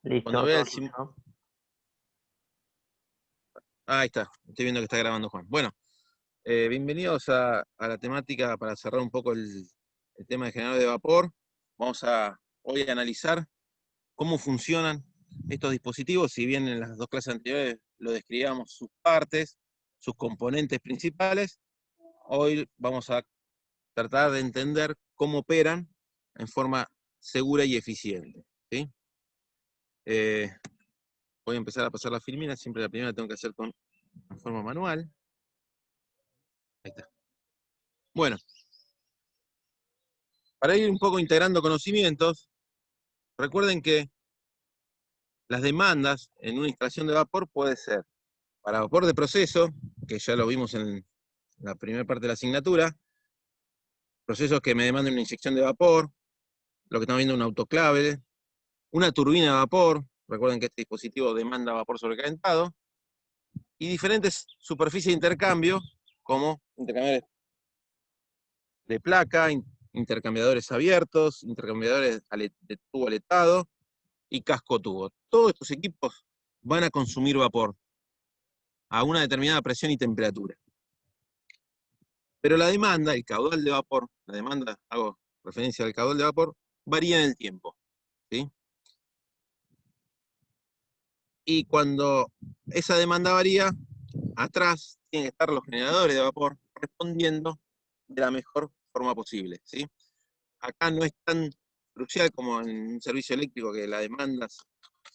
Cuando Listo, vea todo el listo. ahí está, estoy viendo que está grabando Juan. Bueno, bienvenidos a la temática para cerrar un poco el tema de generador de vapor. Vamos a hoy a analizar cómo funcionan estos dispositivos. Si bien en las dos clases anteriores lo describíamos sus partes, sus componentes principales, hoy vamos a tratar de entender cómo operan en forma segura y eficiente, ¿sí? Voy a empezar a pasar la filmina, siempre la primera tengo que hacer con forma manual. Ahí está. Bueno, para ir un poco integrando conocimientos, recuerden que las demandas en una instalación de vapor puede ser para vapor de proceso, que ya lo vimos en la primera parte de la asignatura, procesos que me demanden una inyección de vapor, lo que estamos viendo un autoclave, una turbina de vapor, recuerden que este dispositivo demanda vapor sobrecalentado, y diferentes superficies de intercambio, como intercambiadores de placa, intercambiadores abiertos, intercambiadores de tubo aletado y casco tubo. Todos estos equipos van a consumir vapor a una determinada presión y temperatura. Pero la demanda, el caudal de vapor, la demanda, hago referencia al caudal de vapor, varía en el tiempo, ¿sí? Y cuando esa demanda varía, atrás tienen que estar los generadores de vapor respondiendo de la mejor forma posible, ¿sí? Acá no es tan crucial como en un servicio eléctrico que las demandas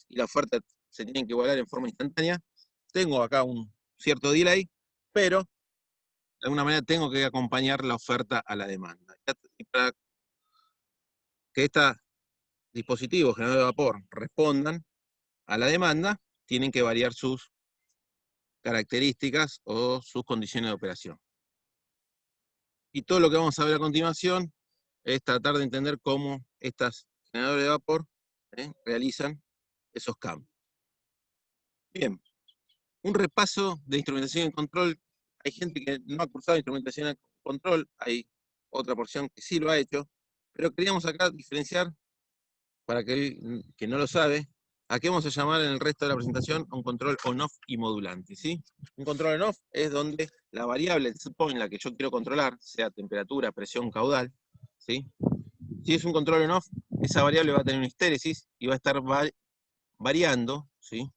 y la oferta se tienen que igualar en forma instantánea. Tengo acá un cierto delay, pero de alguna manera tengo que acompañar la oferta a la demanda. Y para que estos dispositivos generadores de vapor respondan a la demanda, tienen que variar sus características o sus condiciones de operación. Y todo lo que vamos a ver a continuación es tratar de entender cómo estos generadores de vapor realizan esos cambios. Bien, un repaso de instrumentación y control. Hay gente que no ha cursado instrumentación y control, hay otra porción que sí lo ha hecho, pero queríamos acá diferenciar, para aquel que no lo sabe, a qué vamos a llamar en el resto de la presentación a un control on-off y modulante, ¿sí? Un control on-off es donde la variable, el set point, la que yo quiero controlar, sea temperatura, presión, caudal, ¿sí? Si es un control on-off, esa variable va a tener una histéresis y va a estar variando, ¿sí?,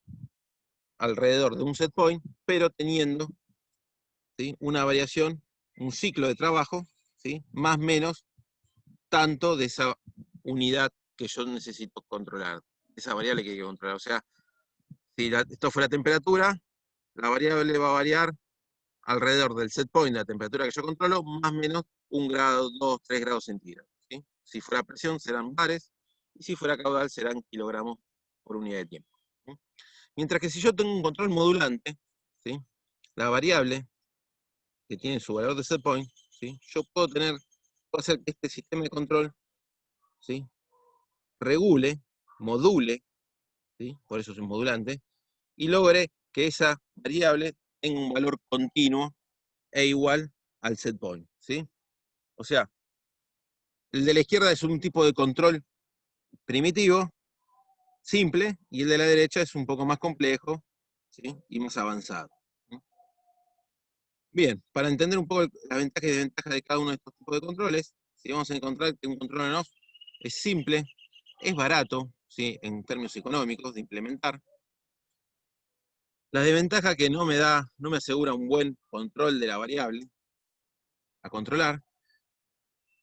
alrededor de un set point, pero teniendo, ¿sí?, una variación, un ciclo de trabajo, ¿sí?, más o menos tanto de esa unidad que yo necesito controlar, esa variable que hay que controlar. O sea, si esto fuera temperatura, la variable va a variar alrededor del set point de la temperatura que yo controlo, más o menos 1 grado, 2, 3 grados centígrados, ¿sí? Si fuera presión serán bares, y si fuera caudal serán kilogramos por unidad de tiempo, ¿sí? Mientras que si yo tengo un control modulante, ¿sí?, la variable que tiene su valor de set point, ¿sí?, yo puedo hacer que este sistema de control, ¿sí?, regule, module, ¿sí?, por eso es un modulante, y logre que esa variable tenga un valor continuo e igual al set point, ¿sí? O sea, el de la izquierda es un tipo de control primitivo, simple, y el de la derecha es un poco más complejo, ¿sí?, y más avanzado, ¿sí? Bien, para entender un poco las ventajas y desventajas de cada uno de estos tipos de controles, si vamos a encontrar que un control on-off es simple, es barato, ¿sí?, en términos económicos de implementar. La desventaja que no me asegura un buen control de la variable a controlar,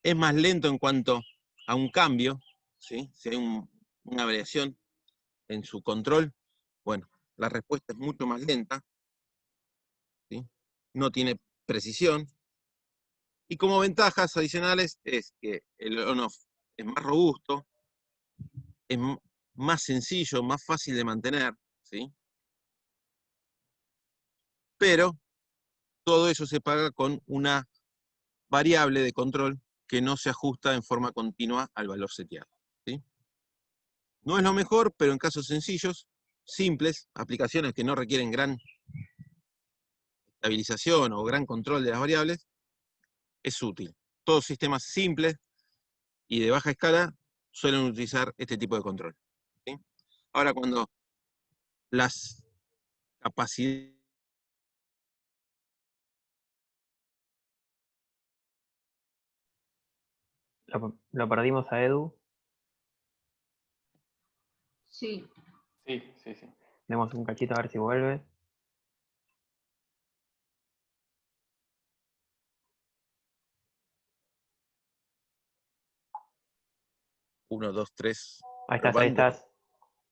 es más lento en cuanto a un cambio, ¿sí? Si hay una variación en su control, bueno, la respuesta es mucho más lenta, ¿sí? No tiene precisión. Y como ventajas adicionales es que el on-off es más robusto, es más sencillo, más fácil de mantener, ¿sí? Pero todo eso se paga con una variable de control que no se ajusta en forma continua al valor seteado, ¿sí? No es lo mejor, pero en casos sencillos, simples, aplicaciones que no requieren gran estabilización o gran control de las variables, es útil. Todos sistemas simples y de baja escala suelen utilizar este tipo de control, ¿sí? Ahora, cuando las capacidades... Lo perdimos a Edu. Sí. Sí. Demos un cachito a ver si vuelve. Uno, dos, tres. Ahí Probando. estás.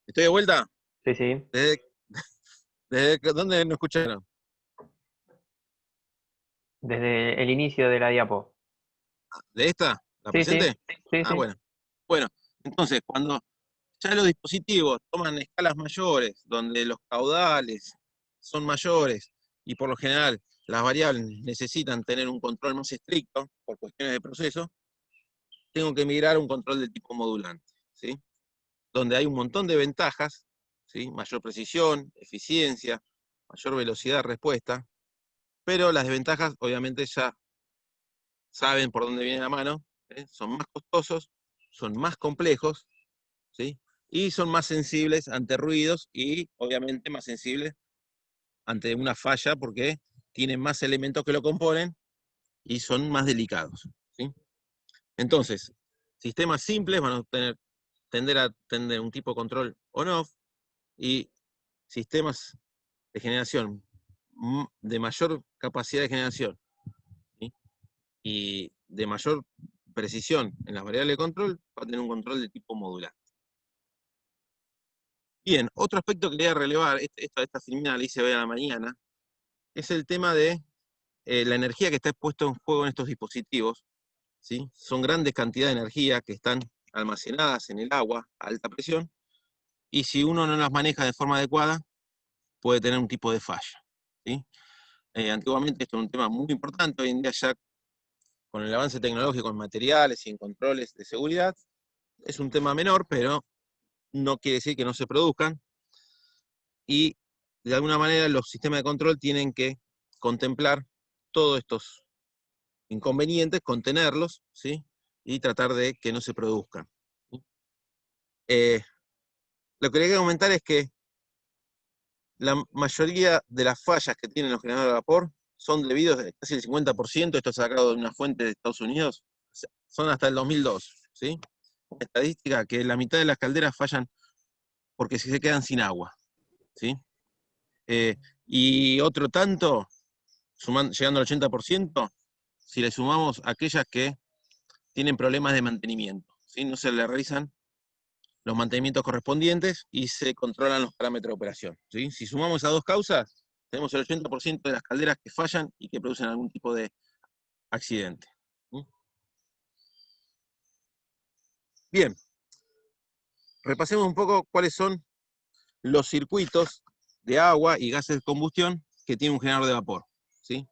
¿Estoy de vuelta? Sí. ¿Desde dónde nos escucharon? Desde el inicio de la diapo. ¿De esta? ¿La Sí. presente? Ah, bueno. Bueno, entonces, cuando ya los dispositivos toman escalas mayores, donde los caudales son mayores, y por lo general las variables necesitan tener un control más estricto, por cuestiones de proceso, tengo que migrar a un control del tipo modulante, ¿sí? Donde hay un montón de ventajas, ¿sí? Mayor precisión, eficiencia, mayor velocidad de respuesta, pero las desventajas obviamente ya saben por dónde viene la mano, ¿eh? Son más costosos, son más complejos, ¿sí? Y son más sensibles ante ruidos y obviamente más sensibles ante una falla porque tienen más elementos que lo componen y son más delicados, ¿sí? Entonces, sistemas simples van a tender a tener un tipo de control on-off, y sistemas de generación de mayor capacidad de generación, ¿sí? Y de mayor precisión en las variables de control, va a tener un control de tipo modular. Bien, otro aspecto que quería relevar, esta filmina la hice hoy a la mañana, es el tema de la energía que está puesta en juego en estos dispositivos, ¿sí? Son grandes cantidades de energía que están almacenadas en el agua a alta presión, y si uno no las maneja de forma adecuada, puede tener un tipo de falla, ¿sí? Antiguamente esto era un tema muy importante, hoy en día ya con el avance tecnológico en materiales y en controles de seguridad, es un tema menor, pero no quiere decir que no se produzcan, y de alguna manera los sistemas de control tienen que contemplar todos estos inconvenientes, contenerlos, ¿sí? Y tratar de que no se produzcan. Lo que quería comentar es que la mayoría de las fallas que tienen los generadores de vapor son debidos, casi el 50%, esto sacado de una fuente de Estados Unidos, son hasta el 2002, ¿sí? Estadística que la mitad de las calderas fallan porque se quedan sin agua, ¿sí? Y otro tanto, llegando al 80%, si le sumamos aquellas que tienen problemas de mantenimiento, ¿sí? No se le realizan los mantenimientos correspondientes y se controlan los parámetros de operación, ¿sí? Si sumamos esas dos causas, tenemos el 80% de las calderas que fallan y que producen algún tipo de accidente. Bien, repasemos un poco cuáles son los circuitos de agua y gases de combustión que tiene un generador de vapor, ¿sí?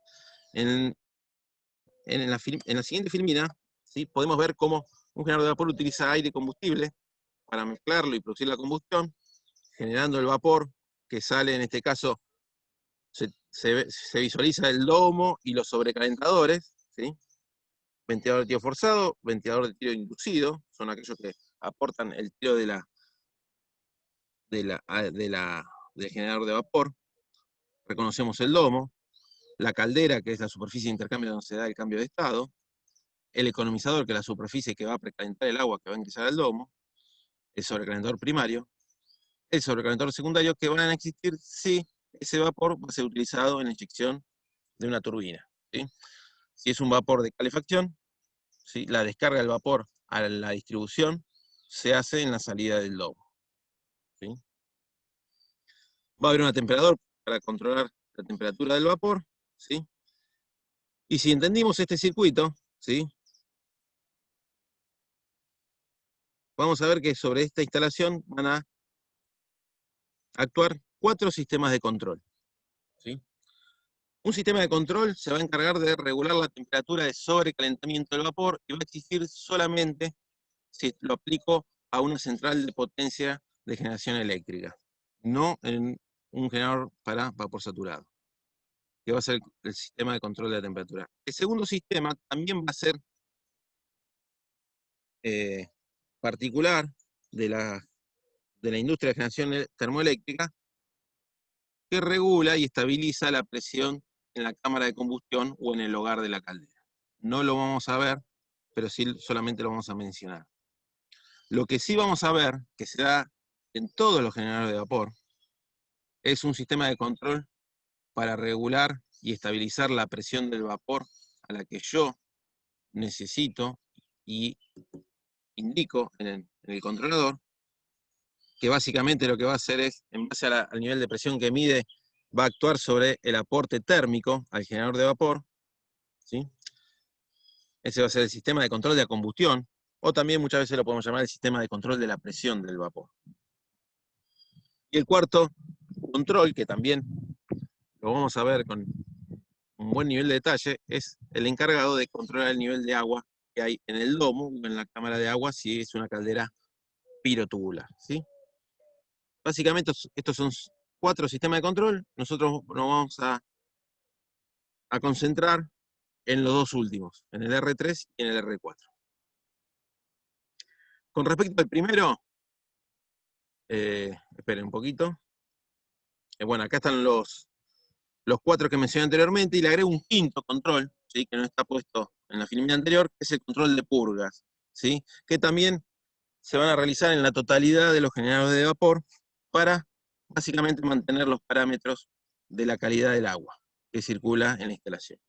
En la siguiente filmina, ¿sí? Podemos ver cómo un generador de vapor utiliza aire y combustible para mezclarlo y producir la combustión, generando el vapor que sale, en este caso, se visualiza el domo y los sobrecalentadores, ¿sí? Ventilador de tiro forzado, ventilador de tiro inducido, son aquellos que aportan el tiro del generador de vapor. Reconocemos el domo, la caldera, que es la superficie de intercambio donde se da el cambio de estado, el economizador, que es la superficie que va a precalentar el agua que va a ingresar al domo, el sobrecalentador primario, el sobrecalentador secundario, que van a existir si ese vapor va a ser utilizado en la inyección de una turbina, ¿sí? Si es un vapor de calefacción, ¿sí? La descarga del vapor a la distribución se hace en la salida del domo, ¿sí? Va a haber una temperador para controlar la temperatura del vapor, ¿sí? Y si entendimos este circuito, ¿sí? Vamos a ver que sobre esta instalación van a actuar 4 sistemas de control, ¿sí? Un sistema de control se va a encargar de regular la temperatura de sobrecalentamiento del vapor y va a existir solamente si lo aplico a una central de potencia de generación eléctrica, no en un generador para vapor saturado, que va a ser el sistema de control de la temperatura. El segundo sistema también va a ser particular de de la industria de generación termoeléctrica que regula y estabiliza la presión en la cámara de combustión o en el hogar de la caldera. No lo vamos a ver, pero sí solamente lo vamos a mencionar. Lo que sí vamos a ver, que se da en todos los generadores de vapor, es un sistema de control para regular y estabilizar la presión del vapor a la que yo necesito y indico en el controlador, que básicamente lo que va a hacer es, en base al nivel de presión que mide, va a actuar sobre el aporte térmico al generador de vapor, ¿sí? Ese va a ser el sistema de control de la combustión, o también muchas veces lo podemos llamar el sistema de control de la presión del vapor. Y el cuarto control, que también lo vamos a ver con un buen nivel de detalle, es el encargado de controlar el nivel de agua que hay en el domo o en la cámara de agua si es una caldera pirotubular, ¿sí? Básicamente estos son 4 sistemas de control. Nosotros nos vamos a concentrar en los 2 últimos, en el R3 y en el R4. Con respecto al primero, esperen un poquito. Bueno, acá están los 4 que mencioné anteriormente, y le agrego un quinto control, ¿sí? Que no está puesto en la filmina anterior, que es el control de purgas, ¿sí? Que también se van a realizar en la totalidad de los generadores de vapor para básicamente mantener los parámetros de la calidad del agua que circula en la instalación.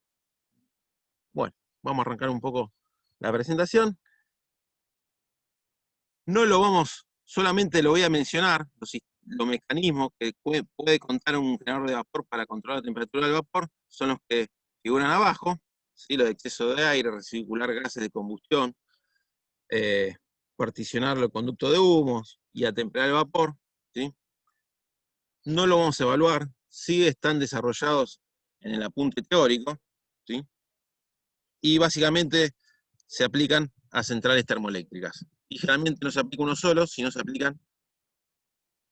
Bueno, vamos a arrancar un poco la presentación. No lo vamos, solamente lo voy a mencionar, los mecanismos que puede contar un generador de vapor para controlar la temperatura del vapor son los que figuran abajo, ¿sí? Los de exceso de aire, recircular gases de combustión, particionar los conductos de humos y atemperar el vapor, ¿sí? No lo vamos a evaluar, sí están desarrollados en el apunte teórico, ¿sí? Y básicamente se aplican a centrales termoeléctricas. Y generalmente no se aplica uno solo, sino se aplican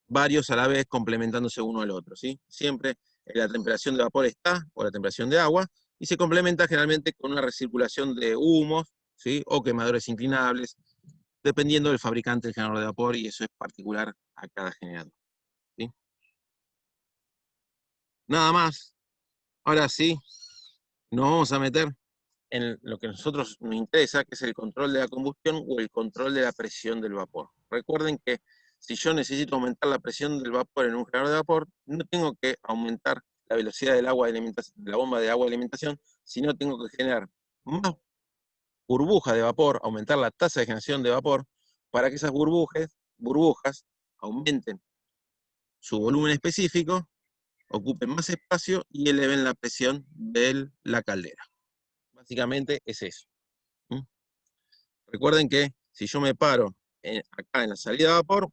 varios a la vez, complementándose uno al otro, ¿sí? Siempre la temperación de vapor está, o la temperación de agua, y se complementa generalmente con una recirculación de humos, ¿sí? O quemadores inclinables, dependiendo del fabricante del generador de vapor, y eso es particular a cada generador, ¿sí? Nada más. Ahora sí, nos vamos a meter en lo que a nosotros nos interesa, que es el control de la combustión o el control de la presión del vapor. Recuerden que si yo necesito aumentar la presión del vapor en un generador de vapor, no tengo que aumentar la velocidad del agua de alimentación, de la bomba de agua de alimentación, sino tengo que generar más burbujas de vapor, aumentar la tasa de generación de vapor, para que esas burbujas aumenten su volumen específico, ocupen más espacio y eleven la presión de la caldera. Básicamente es eso. Recuerden que si yo me paro acá en la salida de vapor,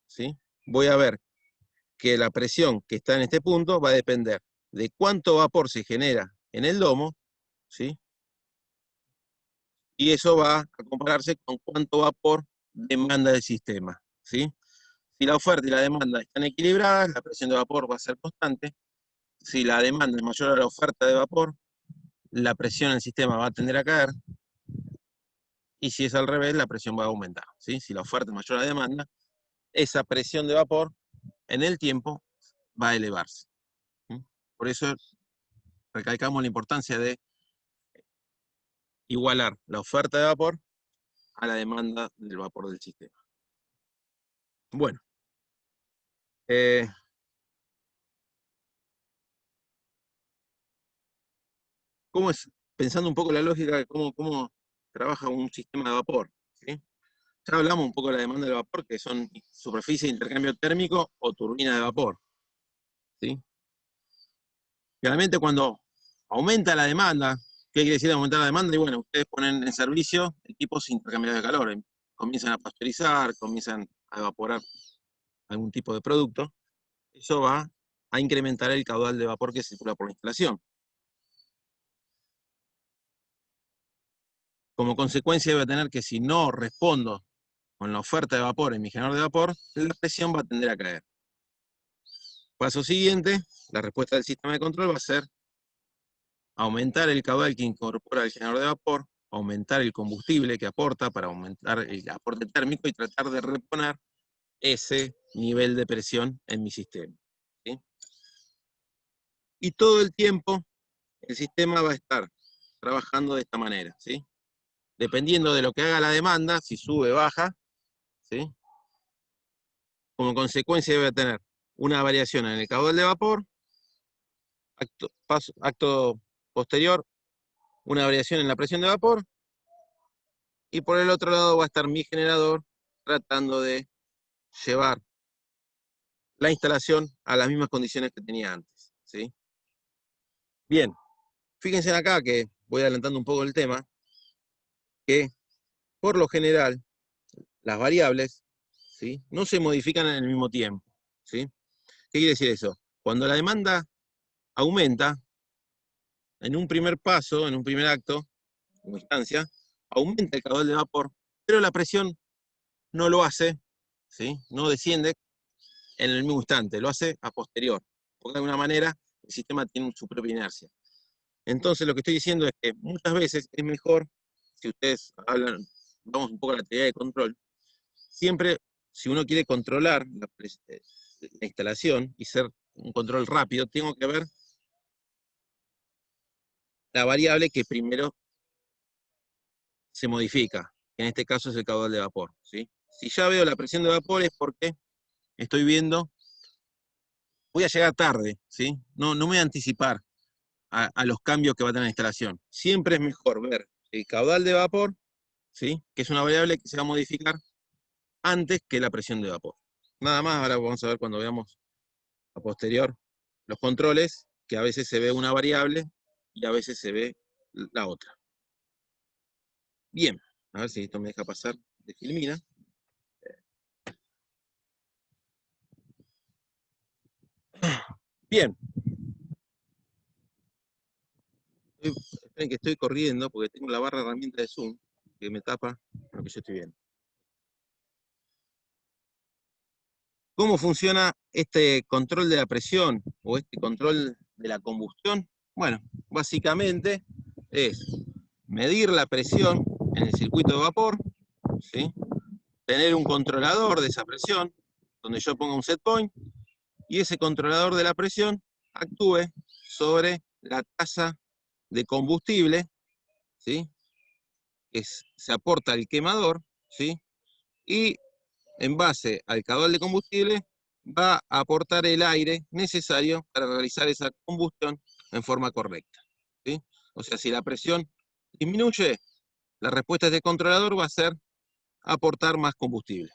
¿sí? Voy a ver que la presión que está en este punto va a depender de cuánto vapor se genera en el domo, ¿sí? Y eso va a compararse con cuánto vapor demanda el sistema, ¿sí? Si la oferta y la demanda están equilibradas, la presión de vapor va a ser constante. Si la demanda es mayor a la oferta de vapor, la presión en el sistema va a tender a caer. Y si es al revés, la presión va a aumentar, ¿sí? Si la oferta es mayor a la demanda, esa presión de vapor en el tiempo va a elevarse. Por eso recalcamos la importancia de igualar la oferta de vapor a la demanda del vapor del sistema. Bueno, ¿cómo es? Pensando un poco la lógica de cómo trabaja un sistema de vapor, ¿sí? Ya hablamos un poco de la demanda del vapor, que son superficie de intercambio térmico o turbina de vapor, ¿sí? Realmente cuando aumenta la demanda, ¿qué quiere decir aumentar la demanda? Y bueno, ustedes ponen en servicio equipos intercambiadores de calor, comienzan a pasteurizar, comienzan a evaporar algún tipo de producto, eso va a incrementar el caudal de vapor que circula por la instalación. Como consecuencia voy a tener que, si no respondo con la oferta de vapor en mi generador de vapor, la presión va a tender a caer. Paso siguiente, la respuesta del sistema de control va a ser aumentar el caudal que incorpora el generador de vapor, aumentar el combustible que aporta para aumentar el aporte térmico y tratar de reponer ese nivel de presión en mi sistema, ¿sí? Y todo el tiempo el sistema va a estar trabajando de esta manera, ¿sí? Dependiendo de lo que haga la demanda, si sube o baja, ¿sí? Como consecuencia voy a tener una variación en el caudal de vapor, acto posterior, una variación en la presión de vapor, y por el otro lado va a estar mi generador tratando de llevar la instalación a las mismas condiciones que tenía antes, ¿sí? Bien, fíjense acá que voy adelantando un poco el tema, que por lo general las variables, ¿sí?, no se modifican en el mismo tiempo, ¿sí? ¿Qué quiere decir eso? Cuando la demanda aumenta, en un primer paso, en un primer acto, en instancia, aumenta el caudal de vapor, pero la presión no lo hace, ¿sí?, no desciende en el mismo instante, lo hace a posterior, porque de alguna manera el sistema tiene su propia inercia. Entonces lo que estoy diciendo es que muchas veces es mejor, si ustedes hablan, vamos un poco a la teoría de control, siempre si uno quiere controlar la instalación y ser un control rápido, tengo que ver la variable que primero se modifica, que en este caso es el caudal de vapor, ¿sí? Si ya veo la presión de vapor es porque estoy viendo, voy a llegar tarde, ¿sí? No me voy a anticipar a los cambios que va a tener la instalación. Siempre es mejor ver el caudal de vapor, ¿sí?, que es una variable que se va a modificar antes que la presión de vapor. Nada más, ahora vamos a ver cuando veamos a posterior los controles, que a veces se ve una variable y a veces se ve la otra. Bien, a ver si esto me deja pasar de Filmina. Bien. Esperen que estoy corriendo porque tengo la barra de herramienta de Zoom que me tapa lo que yo estoy viendo. ¿Cómo funciona este control de la presión o este control de la combustión? Bueno, básicamente es medir la presión en el circuito de vapor, ¿sí?, tener un controlador de esa presión, donde yo ponga un set point, y ese controlador de la presión actúe sobre la tasa de combustible, ¿sí?, que se aporta al quemador, ¿sí?, y en base al caudal de combustible va a aportar el aire necesario para realizar esa combustión en forma correcta, ¿sí? O sea, si la presión disminuye, la respuesta de este controlador va a ser aportar más combustible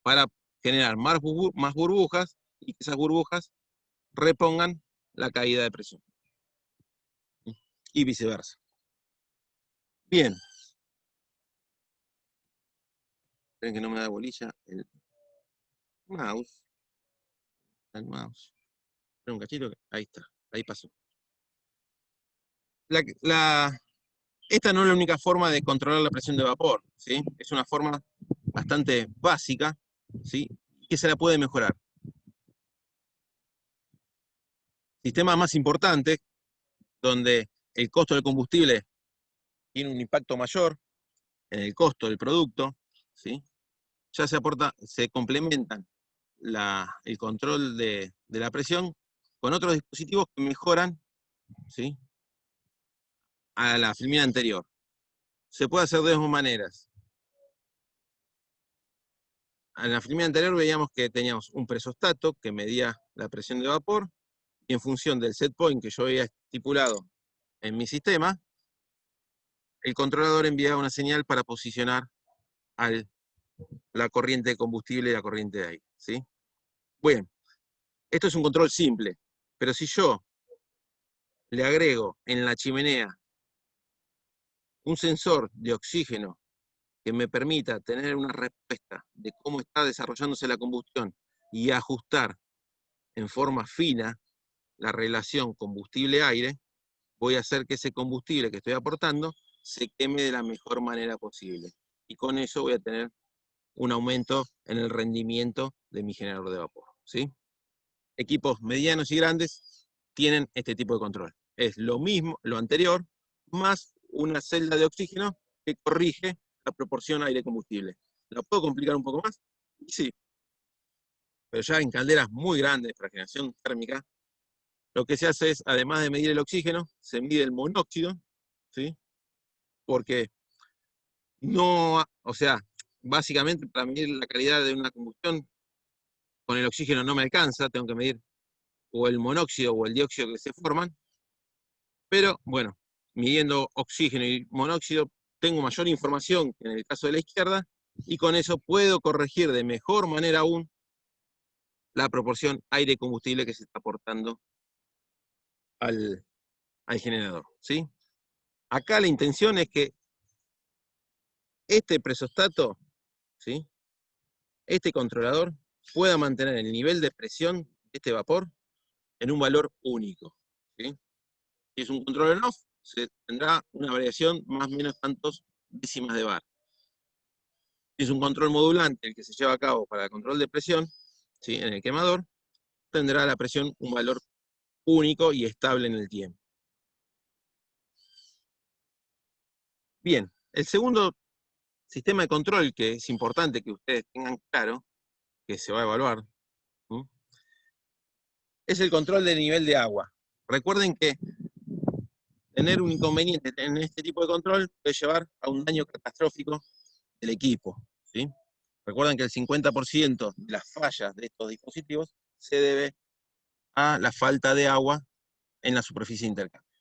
para generar más burbujas y que esas burbujas repongan la caída de presión. Y viceversa. Bien. Esperen que no me da bolilla el mouse. El mouse. Esperen un cachito. Ahí está. Ahí pasó. Esta no es la única forma de controlar la presión de vapor, ¿sí? Es una forma bastante básica, ¿sí?, que se la puede mejorar. Sistemas más importantes, donde el costo del combustible tiene un impacto mayor en el costo del producto, ¿sí?, ya se complementan el control de la presión con otros dispositivos que mejoran, ¿sí?, a la filmina anterior. Se puede hacer de dos maneras. En la filmina anterior veíamos que teníamos un presostato que medía la presión de vapor, y en función del set point que yo había estipulado en mi sistema, el controlador enviaba una señal para posicionar la corriente de combustible y la corriente de aire, ¿sí? Bueno, esto es un control simple, pero si yo le agrego en la chimenea un sensor de oxígeno que me permita tener una respuesta de cómo está desarrollándose la combustión y ajustar en forma fina la relación combustible-aire, voy a hacer que ese combustible que estoy aportando se queme de la mejor manera posible. Y con eso voy a tener un aumento en el rendimiento de mi generador de vapor, ¿sí? Equipos medianos y grandes tienen este tipo de control. Es lo mismo, lo anterior, más una celda de oxígeno que corrige la proporción aire-combustible. ¿La puedo complicar un poco más? Sí. pero ya en calderas muy grandes para generación térmica, lo que se hace es, además de medir el oxígeno, se mide el monóxido, ¿sí? Porque no, o sea, básicamente para medir la calidad de una combustión, con el oxígeno no me alcanza, tengo que medir o el monóxido o el dióxido que se forman, pero bueno, midiendo oxígeno y monóxido, tengo mayor información que en el caso de la izquierda, y con eso puedo corregir de mejor manera aún la proporción aire-combustible que se está aportando al generador, ¿sí? Acá la intención es que este presostato, ¿sí? Este controlador pueda mantener el nivel de presión de este vapor en un valor único, ¿sí? Si es un control on-off, se tendrá una variación más o menos tantos décimas de bar. Si es un control modulante, el que se lleva a cabo para el control de presión, ¿sí? En el quemador, tendrá la presión un valor único y estable en el tiempo. Bien, el segundo sistema de control que es importante que ustedes tengan claro, que se va a evaluar, ¿sí? Es el control del nivel de agua. Recuerden que tener un inconveniente en este tipo de control puede llevar a un daño catastrófico del equipo, ¿sí? Recuerden que el 50% de las fallas de estos dispositivos se debe a la falta de agua en la superficie de intercambio.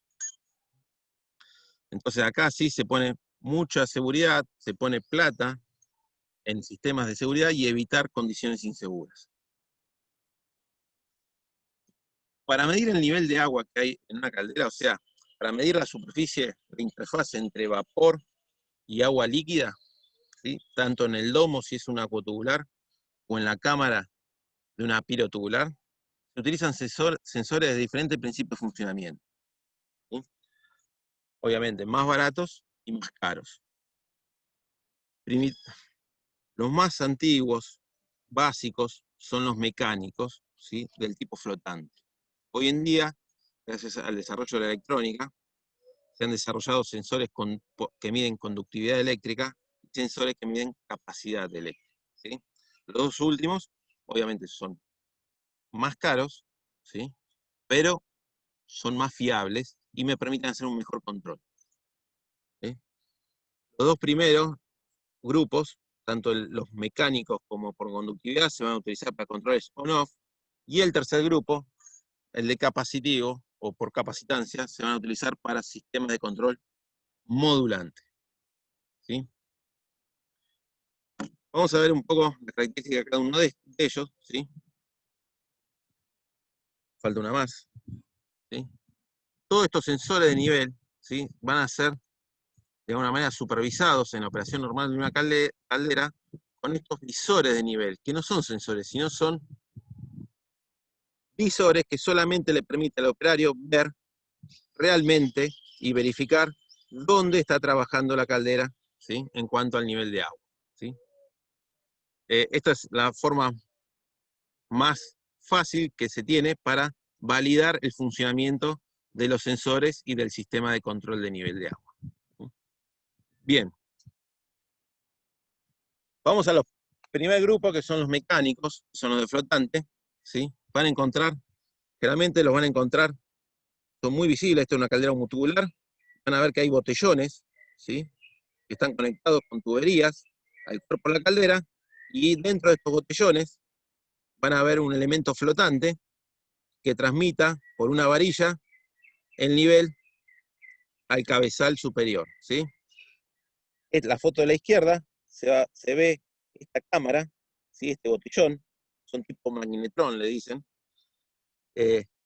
Entonces acá sí se pone mucha seguridad, se pone plata en sistemas de seguridad y evitar condiciones inseguras. Para medir el nivel de agua que hay en una caldera, o sea, para medir la superficie de interfaz entre vapor y agua líquida, ¿sí? Tanto en el domo, si es un acuotubular, o en la cámara de una pirotubular, se utilizan sensores de diferentes principios de funcionamiento, ¿sí? Obviamente, más baratos y más caros. Los más antiguos, básicos, son los mecánicos, ¿sí? Del tipo flotante. Hoy en día, gracias al desarrollo de la electrónica, se han desarrollado sensores que miden conductividad eléctrica y sensores que miden capacidad eléctrica, ¿sí? Los dos últimos, obviamente, son más caros, ¿sí? Pero son más fiables y me permiten hacer un mejor control, ¿sí? Los dos primeros grupos, tanto los mecánicos como por conductividad, se van a utilizar para controles on-off, y el tercer grupo, el de capacitivo o por capacitancia, se van a utilizar para sistemas de control modulante, ¿sí? Vamos a ver un poco la característica de cada uno de ellos, ¿sí? Falta una más, ¿sí? Todos estos sensores de nivel, ¿sí? Van a ser de alguna manera supervisados en la operación normal de una caldera con estos visores de nivel, que no son sensores, sino son visores que solamente le permiten al operario ver realmente y verificar dónde está trabajando la caldera, ¿sí? En cuanto al nivel de agua, ¿sí? Esta es la forma más fácil que se tiene para validar el funcionamiento de los sensores y del sistema de control de nivel de agua, ¿sí? Bien. Vamos a los primer grupo, que son los mecánicos, son los de flotante, ¿sí? Van a encontrar, generalmente los van a encontrar, son muy visibles, esto es una caldera homotubular, van a ver que hay botellones, ¿sí? Que están conectados con tuberías al cuerpo de la caldera, y dentro de estos botellones van a ver un elemento flotante que transmita por una varilla el nivel al cabezal superior, ¿sí? Es la foto de la izquierda, se ve esta cámara, ¿sí? Este botellón, son tipo magnetrón, le dicen,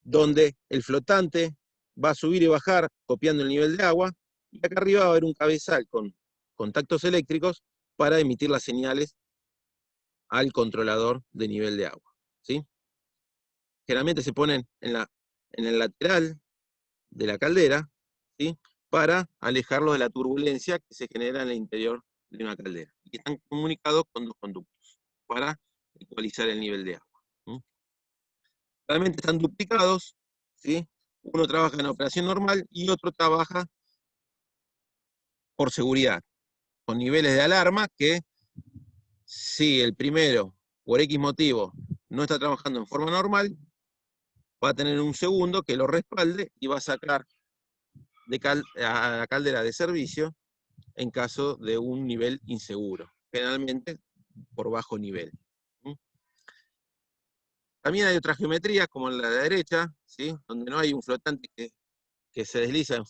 donde el flotante va a subir y bajar copiando el nivel de agua, y acá arriba va a haber un cabezal con contactos eléctricos para emitir las señales al controlador de nivel de agua, ¿sí? Generalmente se ponen en el lateral de la caldera, ¿sí? Para alejarlo de la turbulencia que se genera en el interior de una caldera. Y están comunicados con dos conductos para ecualizar el nivel de agua, ¿sí? Realmente están duplicados, ¿sí? Uno trabaja en operación normal y otro trabaja por seguridad, con niveles de alarma que si el primero, por X motivo, no está trabajando en forma normal, va a tener un segundo que lo respalde y va a sacar a la caldera de servicio en caso de un nivel inseguro, generalmente por bajo nivel. ¿Mm? También hay otras geometrías, como en la de la derecha, ¿sí? Donde no hay un flotante que se desliza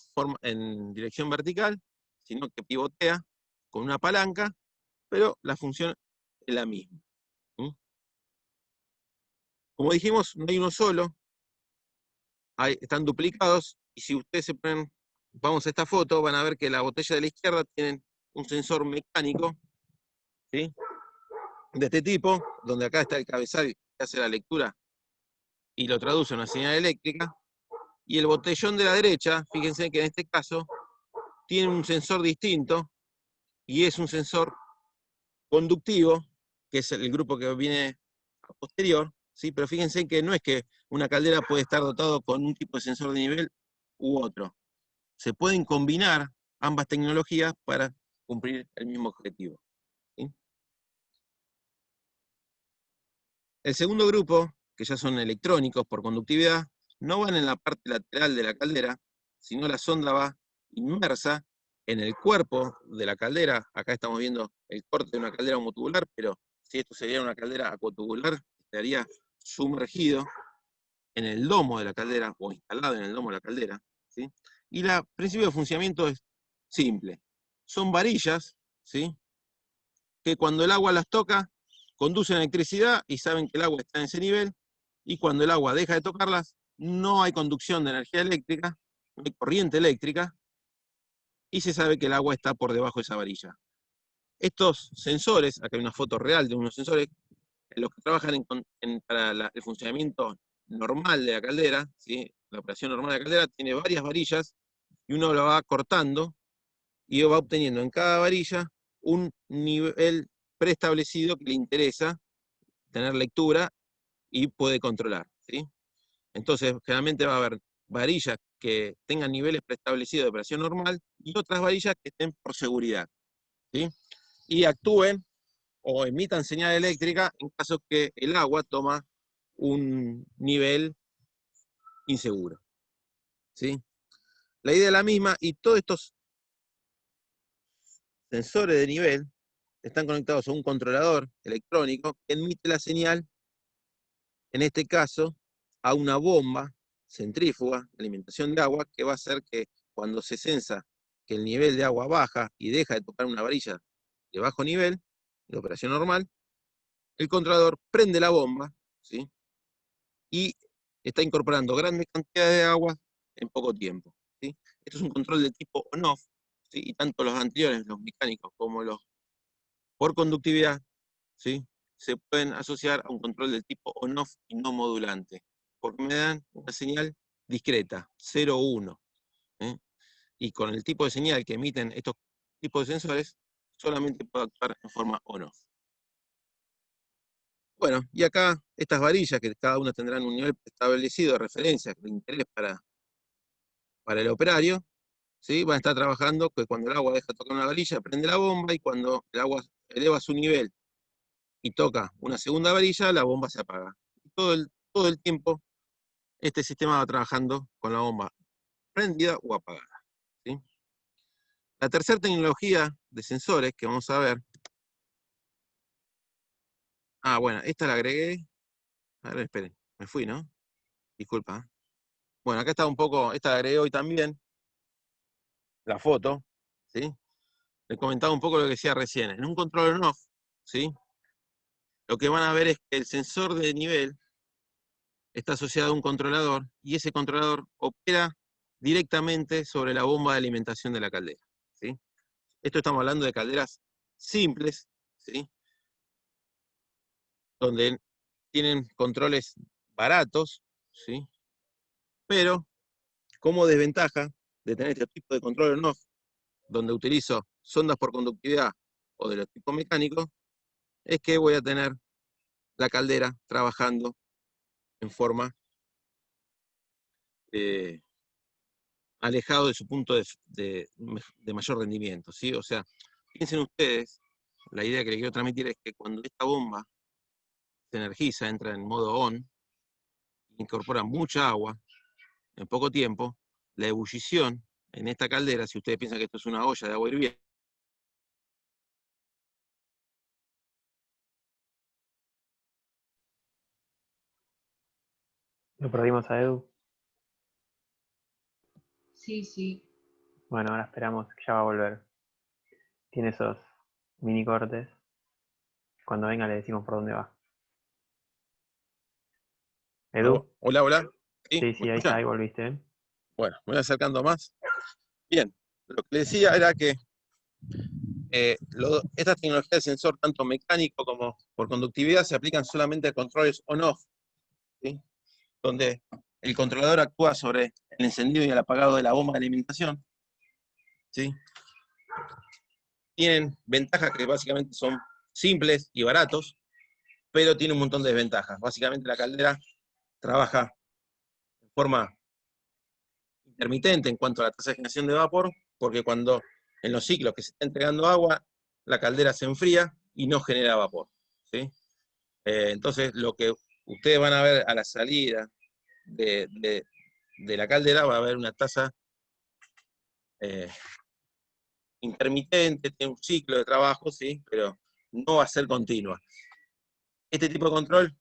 en dirección vertical, sino que pivotea con una palanca, pero la función es la misma. ¿Mm? Como dijimos, no hay uno solo, están duplicados, y si ustedes se ponen, vamos a esta foto, van a ver que la botella de la izquierda tiene un sensor mecánico, ¿sí? De este tipo, donde acá está el cabezal que hace la lectura y lo traduce a una señal eléctrica, y el botellón de la derecha, fíjense que en este caso, tiene un sensor distinto, y es un sensor conductivo, que es el grupo que viene a posterior, ¿sí? Pero fíjense que no es que una caldera puede estar dotado con un tipo de sensor de nivel u otro. Se pueden combinar ambas tecnologías para cumplir el mismo objetivo, ¿sí? El segundo grupo, que ya son electrónicos por conductividad, no van en la parte lateral de la caldera, sino la sonda va inmersa en el cuerpo de la caldera. Acá estamos viendo el corte de una caldera homotubular, pero si esto sería una caldera acotubular, estaría sumergido en el domo de la caldera, o instalado en el domo de la caldera, ¿sí? Y el principio de funcionamiento es simple. Son varillas, ¿sí? Que cuando el agua las toca, conducen electricidad y saben que el agua está en ese nivel, y cuando el agua deja de tocarlas, no hay conducción de energía eléctrica, no hay corriente eléctrica, y se sabe que el agua está por debajo de esa varilla. Estos sensores, acá hay una foto real de unos sensores, los que trabajan para el funcionamiento normal de la caldera, ¿sí? La operación normal de la caldera tiene varias varillas, y uno lo va cortando, y va obteniendo en cada varilla un nivel preestablecido que le interesa tener lectura y puede controlar, ¿sí? Entonces, generalmente va a haber varillas que tengan niveles preestablecidos de operación normal y otras varillas que estén por seguridad, ¿sí? Y actúen o emitan señal eléctrica en caso que el agua toma un nivel inseguro, ¿sí? La idea es la misma, y todos estos sensores de nivel están conectados a un controlador electrónico que emite la señal, en este caso, a una bomba centrífuga de alimentación de agua, que va a hacer que cuando se sensa que el nivel de agua baja y deja de tocar una varilla de bajo nivel, de operación normal, el controlador prende la bomba, ¿sí? Y está incorporando grandes cantidades de agua en poco tiempo, ¿sí? Esto es un control de tipo on-off, ¿sí? Y tanto los anteriores, los mecánicos, como los por conductividad, ¿sí? Se pueden asociar a un control del tipo on-off y no modulante, porque me dan una señal discreta, 0 o 1. ¿Eh? Y con el tipo de señal que emiten estos tipos de sensores, solamente puedo actuar en forma on-off. Bueno, y acá estas varillas, que cada una tendrán un nivel establecido de referencia, de interés para el operario, ¿sí? Van a estar trabajando que cuando el agua deja de tocar una varilla, prende la bomba, y cuando el agua eleva su nivel y toca una segunda varilla, la bomba se apaga. Todo el tiempo este sistema va trabajando con la bomba prendida o apagada, ¿sí? La tercera tecnología de sensores que vamos a ver, bueno, esta la agregué, a ver, esperen, me fui, ¿no? Disculpa. Bueno, acá está un poco, esta la agregué hoy también, la foto, ¿sí? Les comentaba un poco lo que decía recién. En un control on-off, ¿sí? Lo que van a ver es que el sensor de nivel está asociado a un controlador, y ese controlador opera directamente sobre la bomba de alimentación de la caldera, ¿sí? Esto estamos hablando de calderas simples, ¿sí? Donde tienen controles baratos, ¿sí? Pero como desventaja de tener este tipo de control on-off, donde utilizo sondas por conductividad o de los tipos mecánicos, es que voy a tener la caldera trabajando en forma alejado de su punto de mayor rendimiento, ¿sí? O sea, piensen ustedes, la idea que les quiero transmitir es que cuando esta bomba se energiza, entra en modo on, incorpora mucha agua en poco tiempo. La ebullición en esta caldera, si ustedes piensan que esto es una olla de agua hirviendo, Lo perdimos a Edu. Sí, sí. Bueno, ahora esperamos que ya va a volver. Tiene esos mini cortes. Cuando venga le decimos por dónde va. ¿Edu? Hola, hola. ¿Sí? Sí, ¿Me ahí está, escuchan? ahí volviste. ¿Eh? Bueno, me voy acercando más. Bien, lo que le decía era que estas tecnologías de sensor, tanto mecánico como por conductividad, se aplican solamente a controles on-off, ¿sí? Donde el controlador actúa sobre el encendido y el apagado de la bomba de alimentación, ¿sí? Tienen ventajas que básicamente son simples y baratos, pero tiene un montón de desventajas. Básicamente la caldera trabaja de forma intermitente en cuanto a la tasa de generación de vapor, porque cuando en los ciclos que se está entregando agua, la caldera se enfría y no genera vapor, ¿sí? Entonces, lo que ustedes van a ver a la salida de la caldera, va a haber una tasa intermitente, tiene un ciclo de trabajo, ¿sí? Pero no va a ser continua. Este tipo de control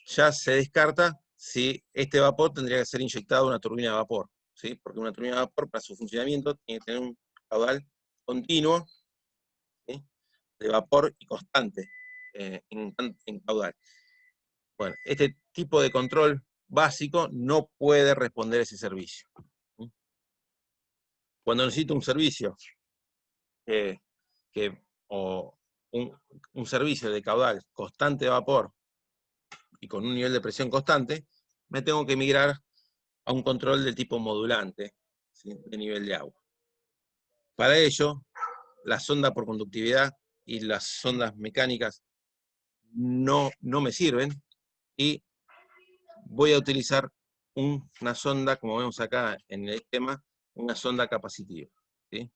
ya se descarta si este vapor tendría que ser inyectado a una turbina de vapor, ¿sí? Porque una turbina de vapor, para su funcionamiento, tiene que tener un caudal continuo, ¿sí? De vapor y constante en caudal. Bueno, este tipo de control básico no puede responder ese servicio. Cuando necesito un servicio o un servicio de caudal constante de vapor y con un nivel de presión constante, me tengo que migrar a un control de tipo modulante, ¿sí? De nivel de agua. Para ello, la sonda por conductividad y las sondas mecánicas no me sirven, y voy a utilizar una sonda, como vemos acá en el esquema, una sonda capacitiva, ¿sí?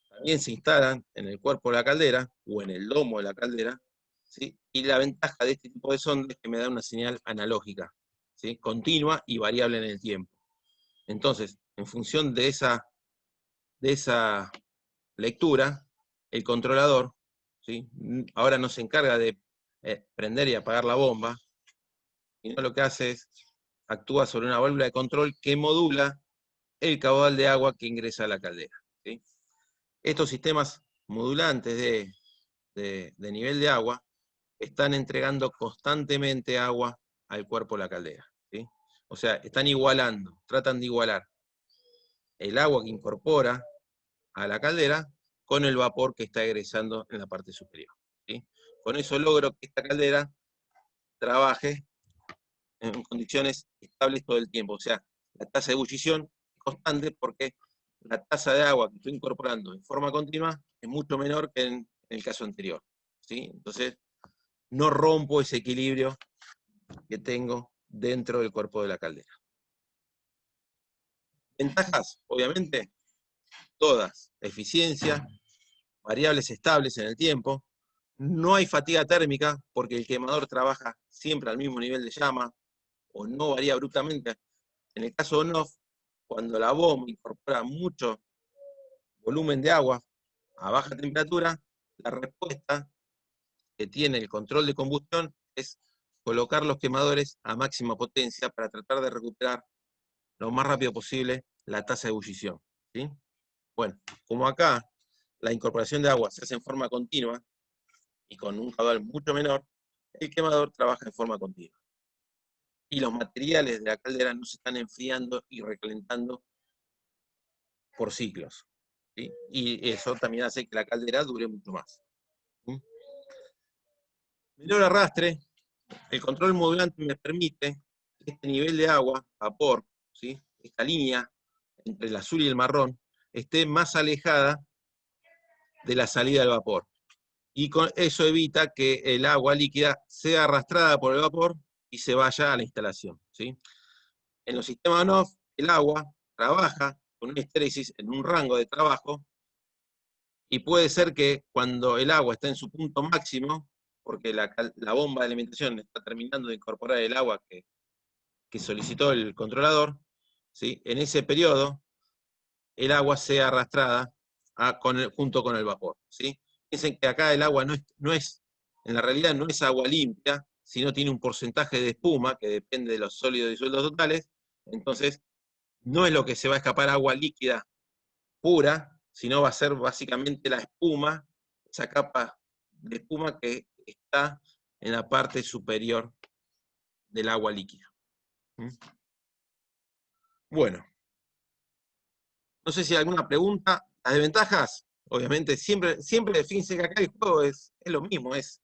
También se instalan en el cuerpo de la caldera o en el lomo de la caldera, ¿sí? Y la ventaja de este tipo de sonda es que me da una señal analógica, ¿sí? Continua y variable en el tiempo. Entonces, en función de esa lectura, el controlador, ¿sí? Ahora no se encarga de prender y apagar la bomba, sino lo que hace es actúa sobre una válvula de control que modula el caudal de agua que ingresa a la caldera, ¿sí? Estos sistemas modulantes de nivel de agua están entregando constantemente agua al cuerpo de la caldera, ¿sí? O sea, están igualando, tratan de igualar el agua que incorpora a la caldera con el vapor que está egresando en la parte superior, ¿sí? Con eso logro que esta caldera trabaje en condiciones estables todo el tiempo. O sea, la tasa de ebullición es constante porque la tasa de agua que estoy incorporando en forma continua es mucho menor que en el caso anterior, ¿sí? Entonces, no rompo ese equilibrio que tengo dentro del cuerpo de la caldera. Ventajas, obviamente, todas. Eficiencia, variables estables en el tiempo. No hay fatiga térmica porque el quemador trabaja siempre al mismo nivel de llama o no varía abruptamente. En el caso de on-off, cuando la bomba incorpora mucho volumen de agua a baja temperatura, la respuesta que tiene el control de combustión es colocar los quemadores a máxima potencia para tratar de recuperar lo más rápido posible la tasa de ebullición, ¿sí? Bueno, como acá la incorporación de agua se hace en forma continua y con un caudal mucho menor, el quemador trabaja en forma continua. Y los materiales de la caldera no se están enfriando y recalentando por ciclos, ¿sí? Y eso también hace que la caldera dure mucho más. Menor arrastre, el control modulante me permite que este nivel de agua, vapor, ¿sí? Esta línea entre el azul y el marrón, esté más alejada de la salida del vapor. Y con eso evita que el agua líquida sea arrastrada por el vapor y se vaya a la instalación, ¿sí? En los sistemas on-off, el agua trabaja con una histéresis en un rango de trabajo, y puede ser que cuando el agua está en su punto máximo, porque la bomba de alimentación está terminando de incorporar el agua que solicitó el controlador, ¿sí? En ese periodo, el agua sea arrastrada junto con el vapor, ¿sí? Piensen que acá el agua en la realidad no es agua limpia, sino tiene un porcentaje de espuma que depende de los sólidos disueltos totales, entonces no es lo que se va a escapar agua líquida pura, sino va a ser básicamente la espuma, esa capa de espuma que está en la parte superior del agua líquida. ¿Mm? Bueno, no sé si hay alguna pregunta. Las desventajas, obviamente, siempre fíjense que acá el juego es lo mismo, es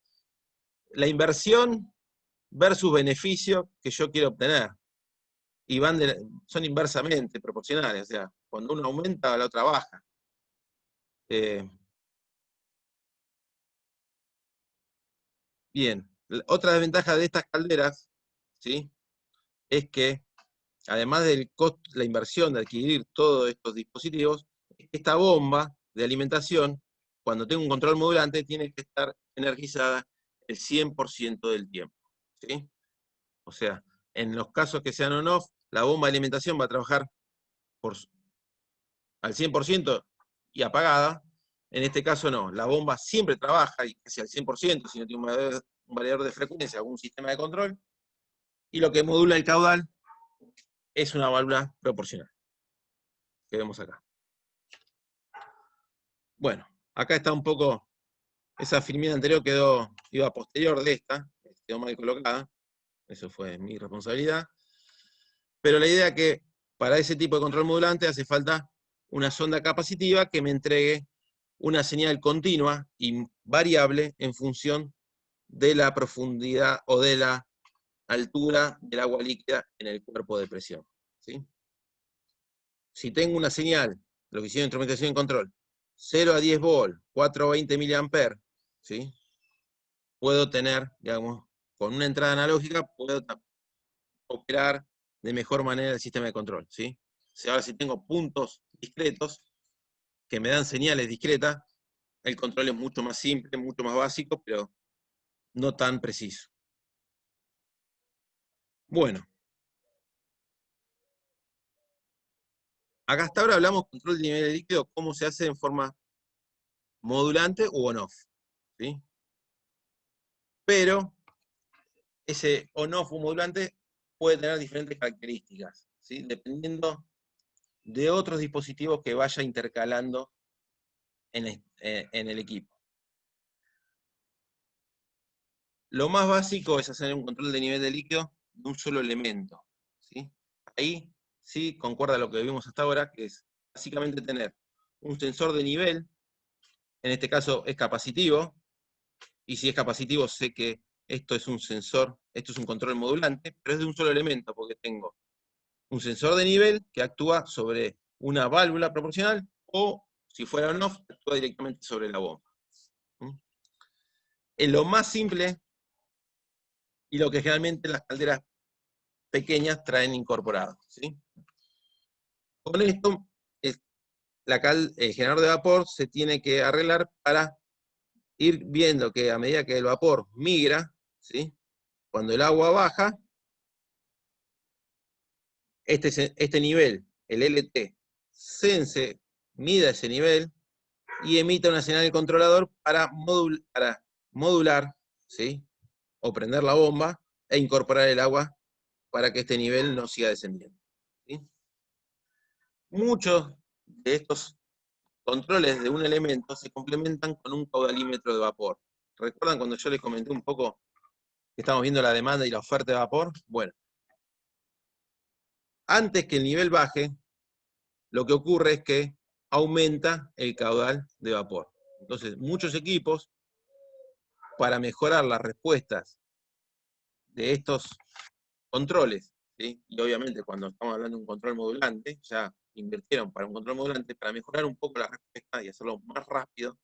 la inversión versus beneficio que yo quiero obtener. Y son inversamente proporcionales, o sea, cuando uno aumenta, la otra baja. Bien, otra desventaja de estas calderas, ¿sí? Es que, además del costo, la inversión de adquirir todos estos dispositivos, esta bomba de alimentación, cuando tengo un control modulante, tiene que estar energizada el 100% del tiempo, ¿sí? O sea, en los casos que sean on-off, la bomba de alimentación va a trabajar al 100% y apagada. En este caso no, la bomba siempre trabaja y casi al 100%, si no tiene un variador de frecuencia o un sistema de control, y lo que modula el caudal es una válvula proporcional, que vemos acá. Bueno, acá está un poco, esa filmina anterior iba posterior de esta, quedó mal colocada, eso fue mi responsabilidad, pero la idea es que para ese tipo de control modulante hace falta una sonda capacitiva que me entregue una señal continua y variable en función de la profundidad o de la altura del agua líquida en el cuerpo de presión, ¿sí? Si tengo una señal, la oficina de instrumentación y control, 0 a 10 volt, 4 a 20 mA, ¿sí? Puedo tener, digamos, con una entrada analógica, puedo operar de mejor manera el sistema de control, ¿sí? Ahora si tengo puntos discretos que me dan señales discretas, el control es mucho más simple, mucho más básico, pero no tan preciso. Bueno. Acá hasta ahora hablamos de control de nivel de líquido, cómo se hace en forma modulante o on-off, ¿sí? Pero ese on-off o modulante puede tener diferentes características, ¿sí? Dependiendo de otros dispositivos que vaya intercalando en el equipo. Lo más básico es hacer un control de nivel de líquido de un solo elemento, ¿sí? Ahí sí concuerda lo que vimos hasta ahora, que es básicamente tener un sensor de nivel, en este caso es capacitivo, y si es capacitivo sé que esto es un sensor, esto es un control modulante, pero es de un solo elemento, porque tengo un sensor de nivel que actúa sobre una válvula proporcional, o si fuera on-off, actúa directamente sobre la bomba. Es lo más simple y lo que generalmente las calderas pequeñas traen incorporado, ¿sí? Con esto, el generador de vapor se tiene que arreglar para ir viendo que a medida que el vapor migra, ¿sí? Cuando el agua baja, este nivel, el LT, sense, mida ese nivel y emita una señal del controlador para modular, ¿sí? O prender la bomba e incorporar el agua para que este nivel no siga descendiendo, ¿sí? Muchos de estos controles de un elemento se complementan con un caudalímetro de vapor. ¿Recuerdan cuando yo les comenté un poco que estamos viendo la demanda y la oferta de vapor? Bueno, antes que el nivel baje, lo que ocurre es que aumenta el caudal de vapor. Entonces, muchos equipos, para mejorar las respuestas de estos controles, ¿sí? Y obviamente cuando estamos hablando de un control modulante, ya invirtieron para un control modulante, para mejorar un poco la respuesta y hacerlo más rápido,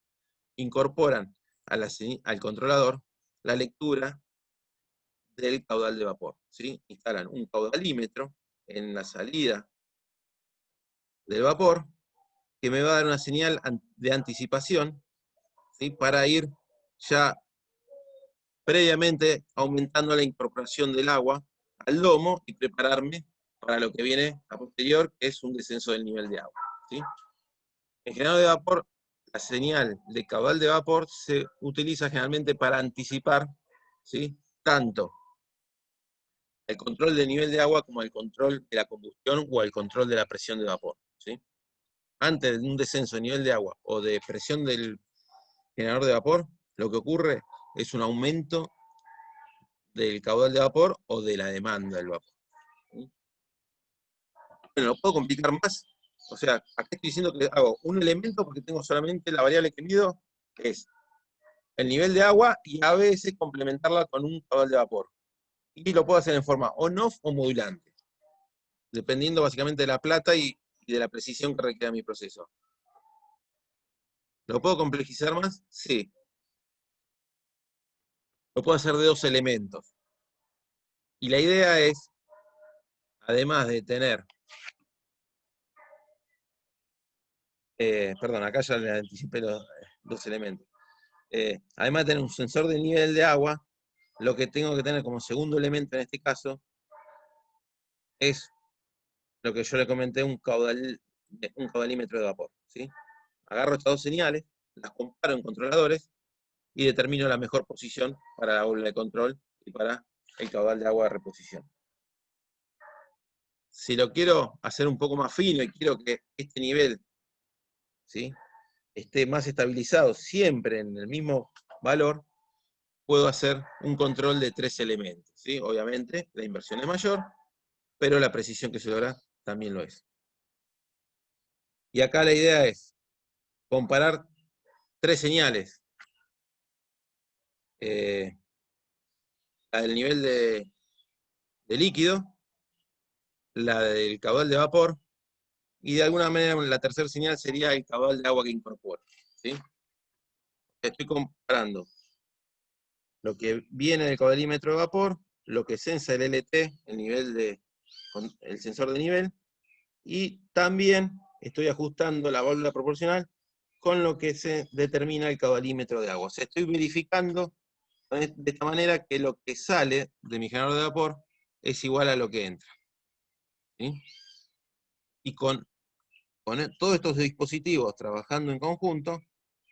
incorporan al controlador la lectura del caudal de vapor, ¿sí? Instalan un caudalímetro en la salida del vapor que me va a dar una señal de anticipación, ¿sí? Para ir ya previamente aumentando la incorporación del agua al domo y prepararme para lo que viene a posterior, que es un descenso del nivel de agua, ¿sí? En generador de vapor, la señal de caudal de vapor se utiliza generalmente para anticipar, ¿sí?, tanto el control del nivel de agua como el control de la combustión o el control de la presión de vapor, ¿sí? Antes de un descenso de nivel de agua o de presión del generador de vapor, lo que ocurre es un aumento del caudal de vapor o de la demanda del vapor, ¿sí? Bueno, ¿lo puedo complicar más? O sea, acá estoy diciendo que hago un elemento porque tengo solamente la variable que mido, que es el nivel de agua, y a veces complementarla con un caudal de vapor. Y lo puedo hacer en forma on-off o modulante, dependiendo básicamente de la plata y de la precisión que requiera mi proceso. ¿Lo puedo complejizar más? Sí. Lo puedo hacer de 2 elementos. Y la idea es, además de tener, perdón, acá ya le anticipé los 2 elementos. Además de tener un sensor de nivel de agua, lo que tengo que tener como segundo elemento en este caso es lo que yo le comenté, un caudalímetro de vapor, ¿sí? Agarro estas 2 señales, las comparo en controladores y determino la mejor posición para la bola de control y para el caudal de agua de reposición. Si lo quiero hacer un poco más fino y quiero que este nivel, ¿sí?, esté más estabilizado siempre en el mismo valor, puedo hacer un control de 3 elementos, ¿sí? Obviamente la inversión es mayor, pero la precisión que se logra también lo es. Y acá la idea es comparar 3 señales. La del nivel de líquido, la del caudal de vapor, y de alguna manera la tercera señal sería el caudal de agua que incorpora, ¿sí? Estoy comparando lo que viene del caudalímetro de vapor, lo que sensa el LT, el sensor de nivel, y también estoy ajustando la válvula proporcional con lo que se determina el caudalímetro de agua. O sea, estoy verificando de esta manera que lo que sale de mi generador de vapor es igual a lo que entra, ¿sí? Y con todos estos dispositivos trabajando en conjunto,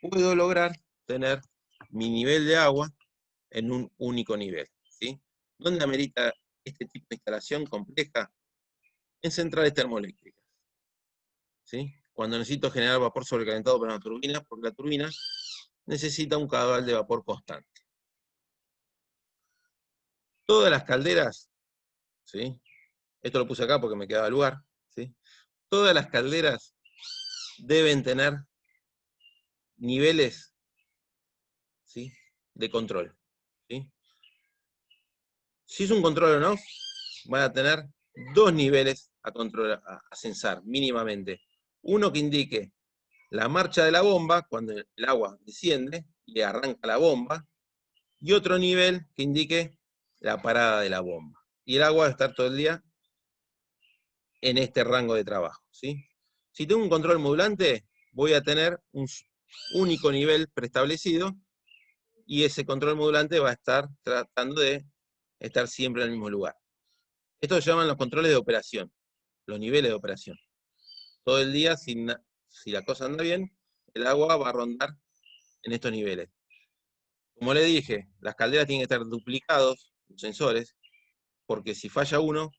puedo lograr tener mi nivel de agua en un único nivel, ¿sí? ¿Dónde amerita este tipo de instalación compleja? En centrales termoeléctricas, ¿sí? Cuando necesito generar vapor sobrecalentado para una turbina, porque la turbina necesita un caudal de vapor constante. Todas las calderas, ¿sí?, esto lo puse acá porque me quedaba lugar, ¿sí?, todas las calderas deben tener niveles, ¿sí?, de control, ¿sí? Si es un control o no, van a tener 2 niveles a censar mínimamente. Uno que indique la marcha de la bomba, cuando el agua desciende y arranca la bomba, y otro nivel que indique la parada de la bomba. Y el agua va a estar todo el día en este rango de trabajo, ¿sí? Si tengo un control modulante, voy a tener un único nivel preestablecido, y ese control modulante va a estar tratando de estar siempre en el mismo lugar. Esto se llaman los controles de operación, los niveles de operación. Todo el día, si la cosa anda bien, el agua va a rondar en estos niveles. Como le dije, las calderas tienen que estar duplicados, los sensores, porque si falla uno,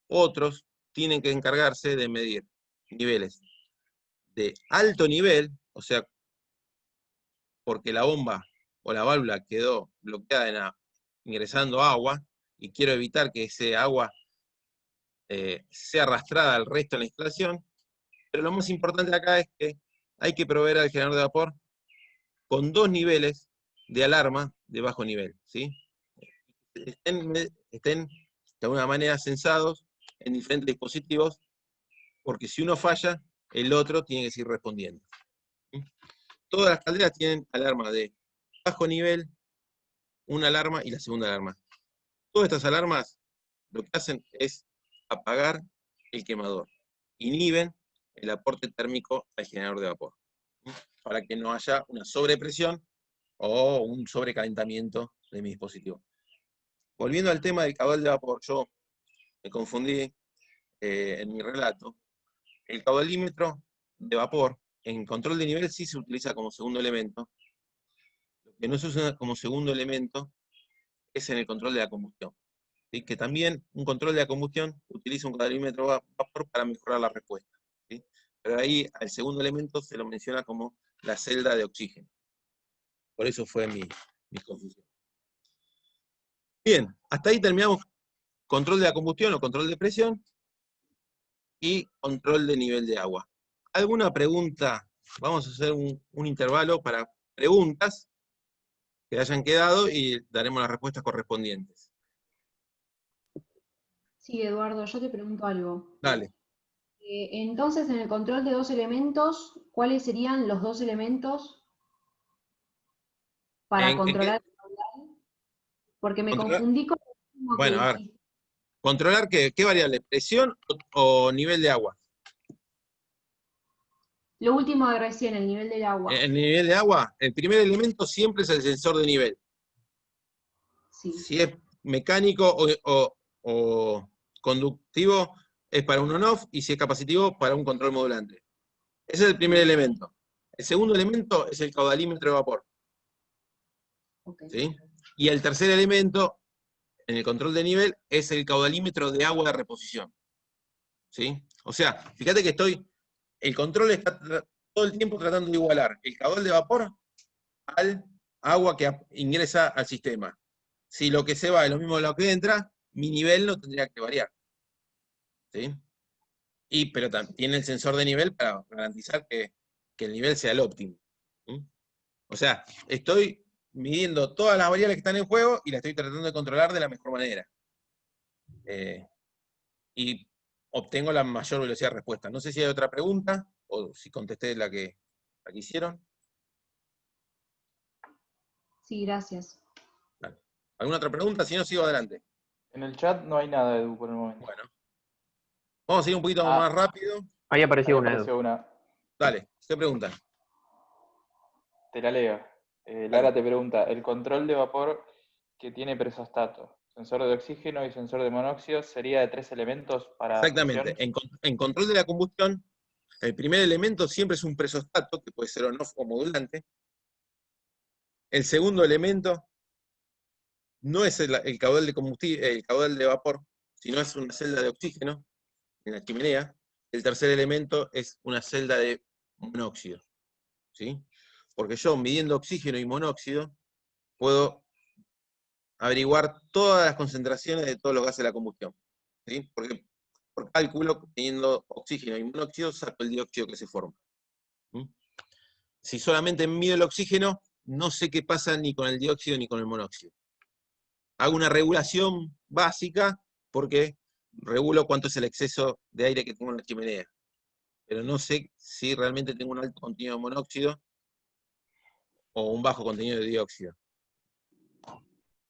otros tienen que encargarse de medir niveles de alto nivel, o sea, porque la bomba o la válvula quedó bloqueada ingresando agua, y quiero evitar que ese agua sea arrastrada al resto de la instalación. Pero lo más importante acá es que hay que proveer al generador de vapor con 2 niveles de alarma de bajo nivel, ¿sí? Estén de alguna manera censados en diferentes dispositivos, porque si uno falla, el otro tiene que seguir respondiendo, ¿sí? Todas las calderas tienen alarma de bajo nivel, una alarma y la segunda alarma. Todas estas alarmas lo que hacen es apagar el quemador, inhiben el aporte térmico al generador de vapor, ¿sí?, para que no haya una sobrepresión o un sobrecalentamiento de mi dispositivo. Volviendo al tema del caudal de vapor, yo me confundí en mi relato. El caudalímetro de vapor en control de nivel sí se utiliza como segundo elemento. Lo que no se usa como segundo elemento es en el control de la combustión. ¿Sí? Que también un control de la combustión utiliza un caudalímetro de vapor para mejorar la respuesta. ¿Sí? Pero ahí al segundo elemento se lo menciona como la celda de oxígeno. Por eso fue mi confusión. Bien, hasta ahí terminamos control de la combustión o control de presión y control de nivel de agua. ¿Alguna pregunta? Vamos a hacer un intervalo para preguntas que hayan quedado y daremos las respuestas correspondientes. Sí, Eduardo, yo te pregunto algo. Dale. Entonces, en el control de dos elementos, ¿cuáles serían los dos elementos para ¿En qué? controlar el caudal? Porque me Controlar, confundí con lo último que bueno, a ver. dijiste. ¿Controlar qué variable? ¿Presión o nivel de agua? Lo último de recién, el nivel del agua. El nivel de agua, el primer elemento siempre es el sensor de nivel. Sí. Si es mecánico o conductivo, es para un on-off, y si es capacitivo, para un control modulante. Ese es el primer elemento. El segundo elemento es el caudalímetro de vapor. Okay. ¿Sí? Y el tercer elemento, en el control de nivel, es el caudalímetro de agua de reposición. ¿Sí? O sea, fíjate que el control está todo el tiempo tratando de igualar el caudal de vapor al agua que ingresa al sistema. Si lo que se va es lo mismo que lo que entra, mi nivel no tendría que variar. ¿Sí? Pero también tiene el sensor de nivel para garantizar que el nivel sea el óptimo. ¿Sí? O sea, estoy midiendo todas las variables que están en juego y las estoy tratando de controlar de la mejor manera. Y obtengo la mayor velocidad de respuesta. No sé si hay otra pregunta o si contesté la que hicieron. Sí, gracias. Vale. ¿Alguna otra pregunta? Si no, sigo adelante. En el chat no hay nada, Edu, por el momento. Bueno. Vamos a ir un poquito más rápido. Ahí apareció Ahí una, apareció Edu. una. Dale, ¿qué pregunta? Te la leo. Lara te pregunta, ¿el control de vapor que tiene presostato, sensor de oxígeno y sensor de monóxido, sería de 3 elementos para Exactamente. presión? En control de la combustión, el primer elemento siempre es un presostato, que puede ser on-off o modulante. El segundo elemento no es el caudal de combustible, el caudal de vapor, sino es una celda de oxígeno en la chimenea. El tercer elemento es una celda de monóxido. ¿Sí? Porque yo, midiendo oxígeno y monóxido, puedo averiguar todas las concentraciones de todo lo que hace la combustión. ¿Sí? Porque por cálculo, teniendo oxígeno y monóxido, saco el dióxido que se forma. ¿Mm? Si solamente mido el oxígeno, no sé qué pasa ni con el dióxido ni con el monóxido. Hago una regulación básica porque regulo cuánto es el exceso de aire que tengo en la chimenea. Pero no sé si realmente tengo un alto contenido de monóxido o un bajo contenido de dióxido.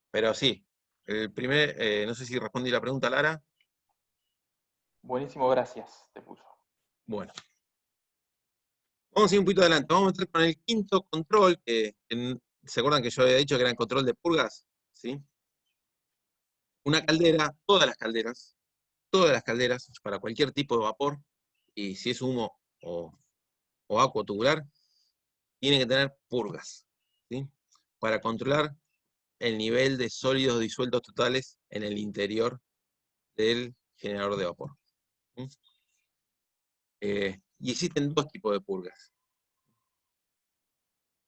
Pero sí, el primer, no sé si respondí la pregunta, Lara. Buenísimo, gracias, te puso. Bueno. Vamos a ir un poquito adelante. Vamos a entrar con el quinto control, ¿se acuerdan que yo había dicho que era el control de purgas? ¿Sí? Una caldera, todas las calderas, para cualquier tipo de vapor, y si es humo o agua tubular, tienen que tener purgas, ¿sí? Para controlar el nivel de sólidos disueltos totales en el interior del generador de vapor. ¿Sí? Y existen dos tipos de purgas.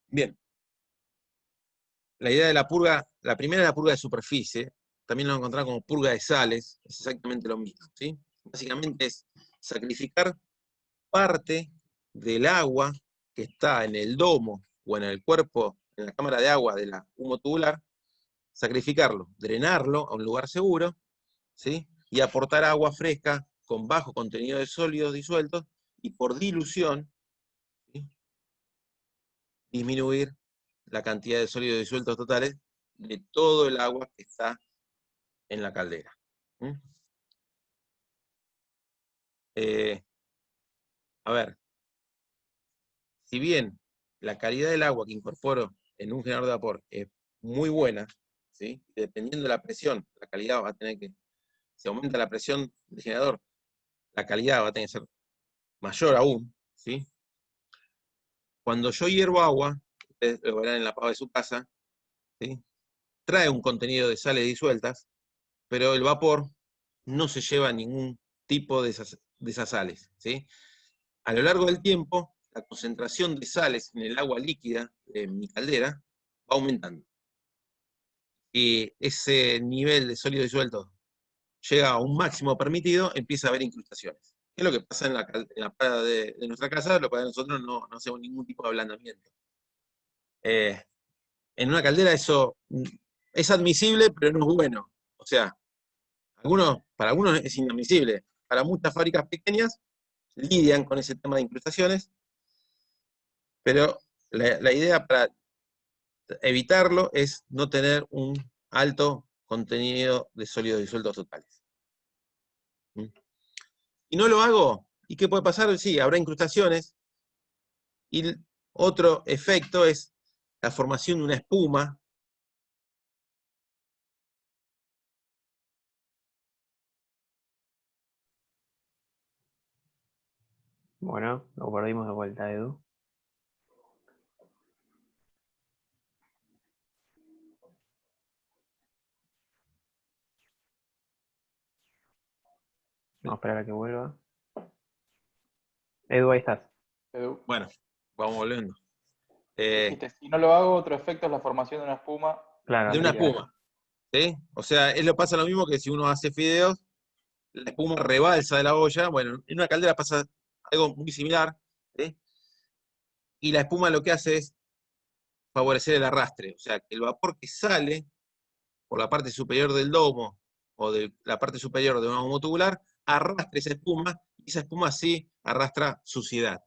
Bien. La idea de la purga, la primera es la purga de superficie, también lo encontramos como purga de sales, es exactamente lo mismo, ¿sí? Básicamente es sacrificar parte del agua que está en el domo o en el cuerpo, en la cámara de agua de la humo tubular, sacrificarlo, drenarlo a un lugar seguro, ¿sí? Y aportar agua fresca con bajo contenido de sólidos disueltos y por dilución, ¿sí? Disminuir la cantidad de sólidos disueltos totales de todo el agua que está en la caldera. A ver, si bien la calidad del agua que incorporo en un generador de vapor es muy buena, ¿sí? Dependiendo de la presión, la calidad va a tener que, si aumenta la presión del generador, la calidad va a tener que ser mayor aún, ¿sí? Cuando yo hiervo agua, ustedes lo verán en la pava de su casa, ¿sí? Trae un contenido de sales disueltas, pero el vapor no se lleva ningún tipo de esas sales, ¿sí? A lo largo del tiempo, la concentración de sales en el agua líquida de mi caldera va aumentando. Y ese nivel de sólido disuelto llega a un máximo permitido, empieza a haber incrustaciones. ¿Qué es lo que pasa en la pava de nuestra casa? Lo que nosotros no hacemos ningún tipo de ablandamiento. En una caldera eso es admisible, pero no es bueno. O sea, para algunos es inadmisible. Para muchas fábricas pequeñas lidian con ese tema de incrustaciones, pero la idea para evitarlo es no tener un alto contenido de sólidos disueltos totales. Y no lo hago, ¿y qué puede pasar? Sí, habrá incrustaciones, y otro efecto es la formación de una espuma. Bueno, lo perdimos de vuelta, Edu. Vamos a esperar a que vuelva. Edu, ahí estás. Edu, Bueno, vamos volviendo. dijiste, si no lo hago, otro efecto es la formación de una espuma. Claro, De una sería. espuma, ¿sí? O sea, pasa lo mismo que si uno hace fideos, la espuma rebalsa de la olla. Bueno, en una caldera pasa algo muy similar, ¿sí? Y la espuma lo que hace es favorecer el arrastre, o sea, que el vapor que sale por la parte superior del domo o de la parte superior de un domo tubular arrastre esa espuma, y esa espuma sí arrastra suciedad,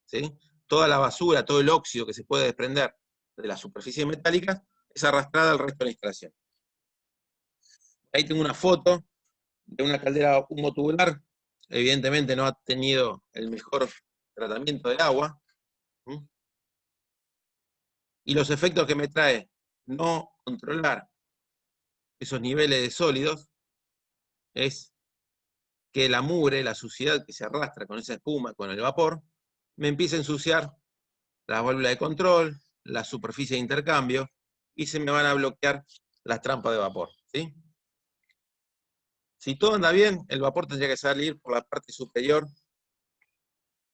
¿sí? Toda la basura, todo el óxido que se puede desprender de las superficies metálicas es arrastrada al resto de la instalación. Ahí tengo una foto de una caldera humotubular, evidentemente no ha tenido el mejor tratamiento del agua, ¿sí? Y los efectos que me trae no controlar esos niveles de sólidos es que la mugre, la suciedad que se arrastra con esa espuma, con el vapor, me empieza a ensuciar las válvulas de control, la superficie de intercambio, y se me van a bloquear las trampas de vapor, ¿sí? Si todo anda bien, el vapor tendría que salir por la parte superior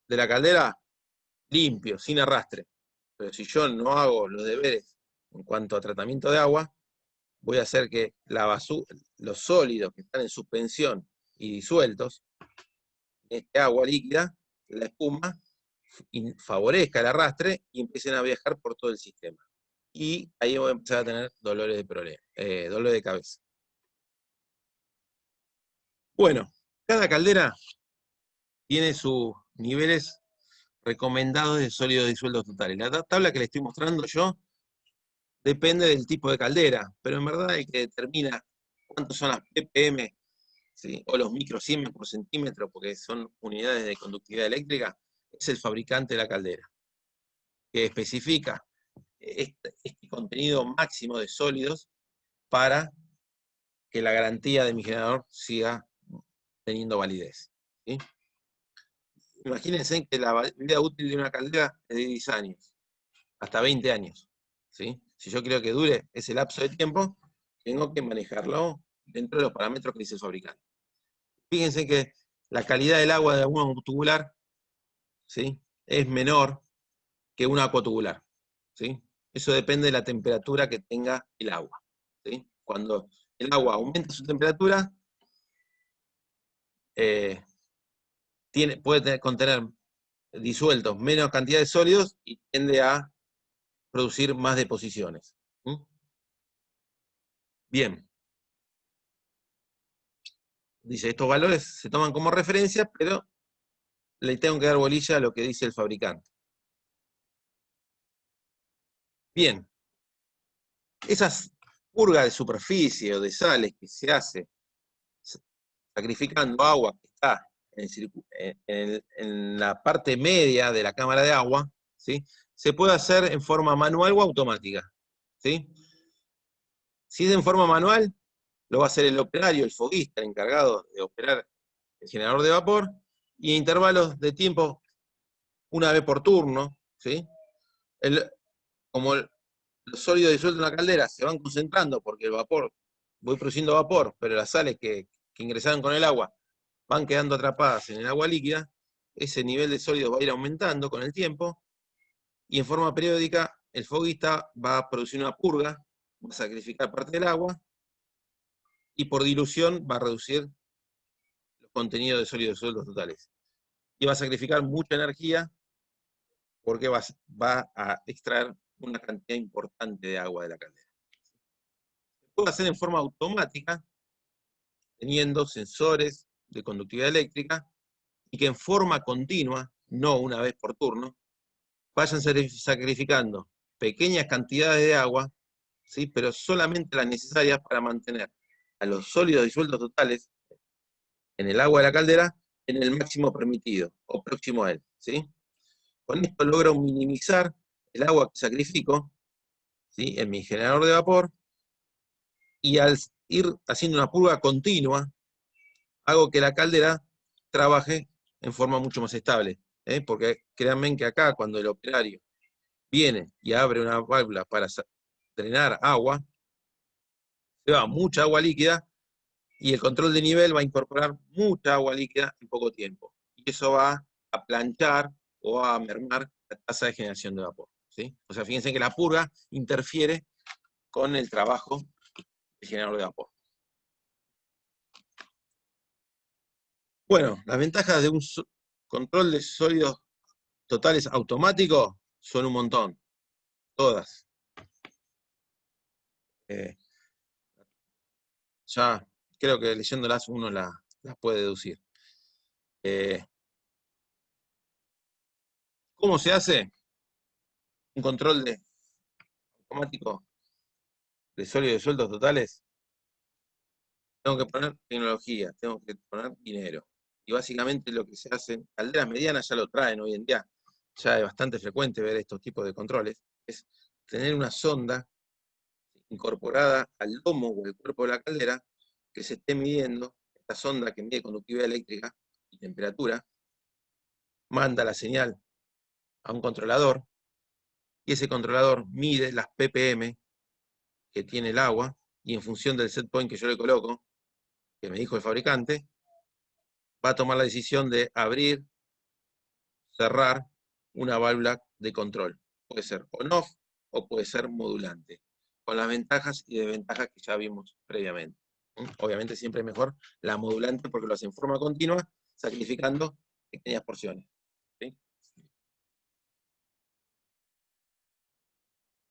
de la caldera limpio, sin arrastre. Pero si yo no hago los deberes en cuanto a tratamiento de agua, voy a hacer que los sólidos que están en suspensión y disueltos en este agua líquida, la espuma, favorezca el arrastre y empiecen a viajar por todo el sistema. Y ahí voy a empezar a tener dolores de cabeza. Bueno, cada caldera tiene sus niveles recomendados de sólidos disueltos totales. La tabla que le estoy mostrando yo depende del tipo de caldera, pero en verdad el que determina cuántos son las ppm, ¿sí? O los microsiemens por centímetro, porque son unidades de conductividad eléctrica, es el fabricante de la caldera, que especifica este contenido máximo de sólidos para que la garantía de mi generador siga teniendo validez, ¿sí? Imagínense que la vida útil de una caldera es de 10 años, hasta 20 años, ¿sí? Si yo quiero que dure ese lapso de tiempo, tengo que manejarlo dentro de los parámetros que dice el fabricante. Fíjense que la calidad del agua de una tubular, ¿sí?, es menor que una acuatubular, ¿sí? Eso depende de la temperatura que tenga el agua, ¿sí? Cuando el agua aumenta su temperatura, puede contener disueltos menos cantidad de sólidos y tiende a producir más deposiciones. Bien. Dice, estos valores se toman como referencia, pero le tengo que dar bolilla a lo que dice el fabricante. Bien. Esas purgas de superficie o de sales que se hace sacrificando agua que está en la parte media de la cámara de agua, ¿sí?, se puede hacer en forma manual o automática, ¿sí? Si es en forma manual, lo va a hacer el operario, el foguista, el encargado de operar el generador de vapor, y a intervalos de tiempo, una vez por turno, ¿sí? Como los sólidos disueltos en la caldera se van concentrando porque el vapor, voy produciendo vapor, pero las sales que ingresaron con el agua van quedando atrapadas en el agua líquida, ese nivel de sólidos va a ir aumentando con el tiempo, y en forma periódica el foguista va a producir una purga, va a sacrificar parte del agua, y por dilución va a reducir los contenidos de sólidos disueltos totales. Y va a sacrificar mucha energía porque va a extraer una cantidad importante de agua de la caldera. Se puede hacer en forma automática, teniendo sensores de conductividad eléctrica, y que en forma continua, no una vez por turno, vayan sacrificando pequeñas cantidades de agua, ¿sí? Pero solamente las necesarias para mantener a los sólidos disueltos totales en el agua de la caldera en el máximo permitido, o próximo a él, ¿sí? Con esto logro minimizar el agua que sacrifico, ¿sí?, en mi generador de vapor, y al ir haciendo una purga continua, hago que la caldera trabaje en forma mucho más estable, porque créanme que acá, cuando el operario viene y abre una válvula para drenar agua, se va mucha agua líquida, y el control de nivel va a incorporar mucha agua líquida en poco tiempo. Y eso va a planchar o a mermar la tasa de generación de vapor, ¿sí? O sea, fíjense que la purga interfiere con el trabajo del generador de vapor. Bueno, las ventajas de un control de sólidos totales automático son un montón, todas. Ya creo que leyéndolas uno las puede deducir. ¿Cómo se hace un control automático de sólidos disueltos totales? Tengo que poner tecnología, tengo que poner dinero. Y básicamente lo que se hace, calderas medianas ya lo traen hoy en día, ya es bastante frecuente ver estos tipos de controles, es tener una sonda incorporada al lomo o al cuerpo de la caldera que se esté midiendo. Esta sonda que mide conductividad eléctrica y temperatura, manda la señal a un controlador, y ese controlador mide las ppm que tiene el agua, y en función del set point que yo le coloco, que me dijo el fabricante, va a tomar la decisión de abrir, cerrar una válvula de control. Puede ser on-off o puede ser modulante, con las ventajas y desventajas que ya vimos previamente. Obviamente siempre es mejor la modulante porque lo hace en forma continua, sacrificando pequeñas porciones, ¿sí?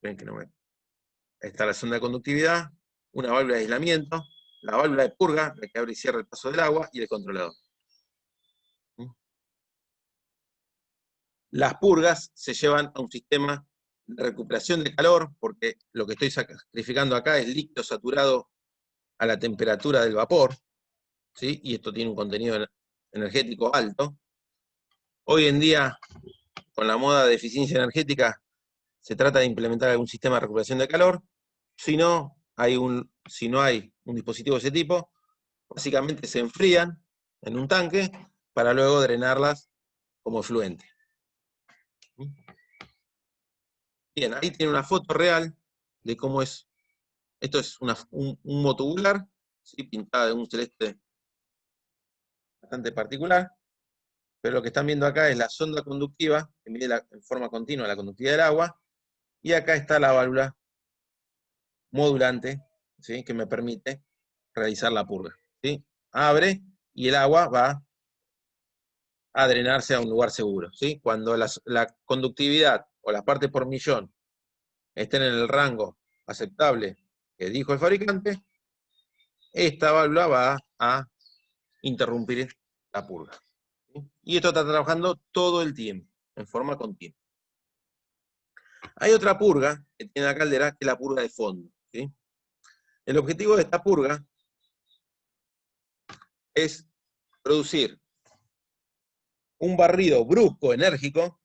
Ven que no ven. Ahí está la sonda de conductividad, una válvula de aislamiento, la válvula de purga, la que abre y cierra el paso del agua, y el controlador. Las purgas se llevan a un sistema de recuperación de calor, porque lo que estoy sacrificando acá es líquido saturado a la temperatura del vapor, ¿sí? Y esto tiene un contenido energético alto. Hoy en día, con la moda de eficiencia energética, se trata de implementar algún sistema de recuperación de calor. Si no hay un dispositivo de ese tipo, básicamente se enfrían en un tanque para luego drenarlas como efluente. Bien, ahí tiene una foto real de cómo es. Esto es un motubular, ¿sí?, pintada de un celeste bastante particular, pero lo que están viendo acá es la sonda conductiva, que mide en forma continua la conductividad del agua, y acá está la válvula modulante, ¿sí?, que me permite realizar la purga, ¿sí? Abre y el agua va a drenarse a un lugar seguro, ¿sí? Cuando la conductividad o las partes por millón estén en el rango aceptable que dijo el fabricante, esta válvula va a interrumpir la purga, ¿sí? Y esto está trabajando todo el tiempo, en forma continua. Hay otra purga que tiene la caldera, que es la purga de fondo, ¿sí? El objetivo de esta purga es producir un barrido brusco, enérgico,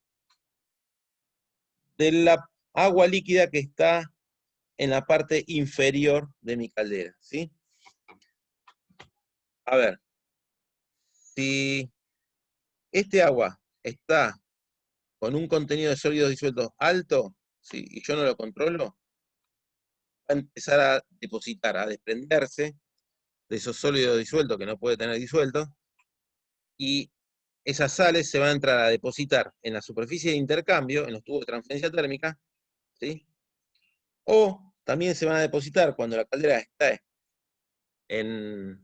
de la agua líquida que está en la parte inferior de mi caldera, ¿sí? A ver, si este agua está con un contenido de sólidos disueltos alto, ¿sí? Y yo no lo controlo, va a empezar a depositar, a desprenderse de esos sólidos disueltos que no puede tener disueltos, y esas sales se van a entrar a depositar en la superficie de intercambio, en los tubos de transferencia térmica, ¿sí? O también se van a depositar cuando la caldera está en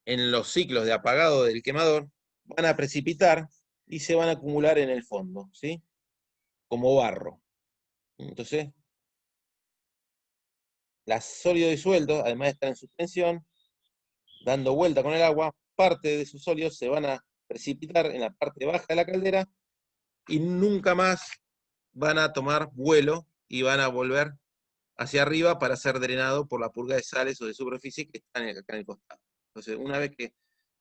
los ciclos de apagado del quemador, van a precipitar y se van a acumular en el fondo, ¿sí? Como barro. Entonces, los sólidos disueltos, además de estar en suspensión, dando vuelta con el agua, parte de esos sólidos se van a precipitar en la parte baja de la caldera y nunca más van a tomar vuelo y van a volver hacia arriba para ser drenado por la purga de sales o de superficie que están acá en el costado. Entonces, una vez que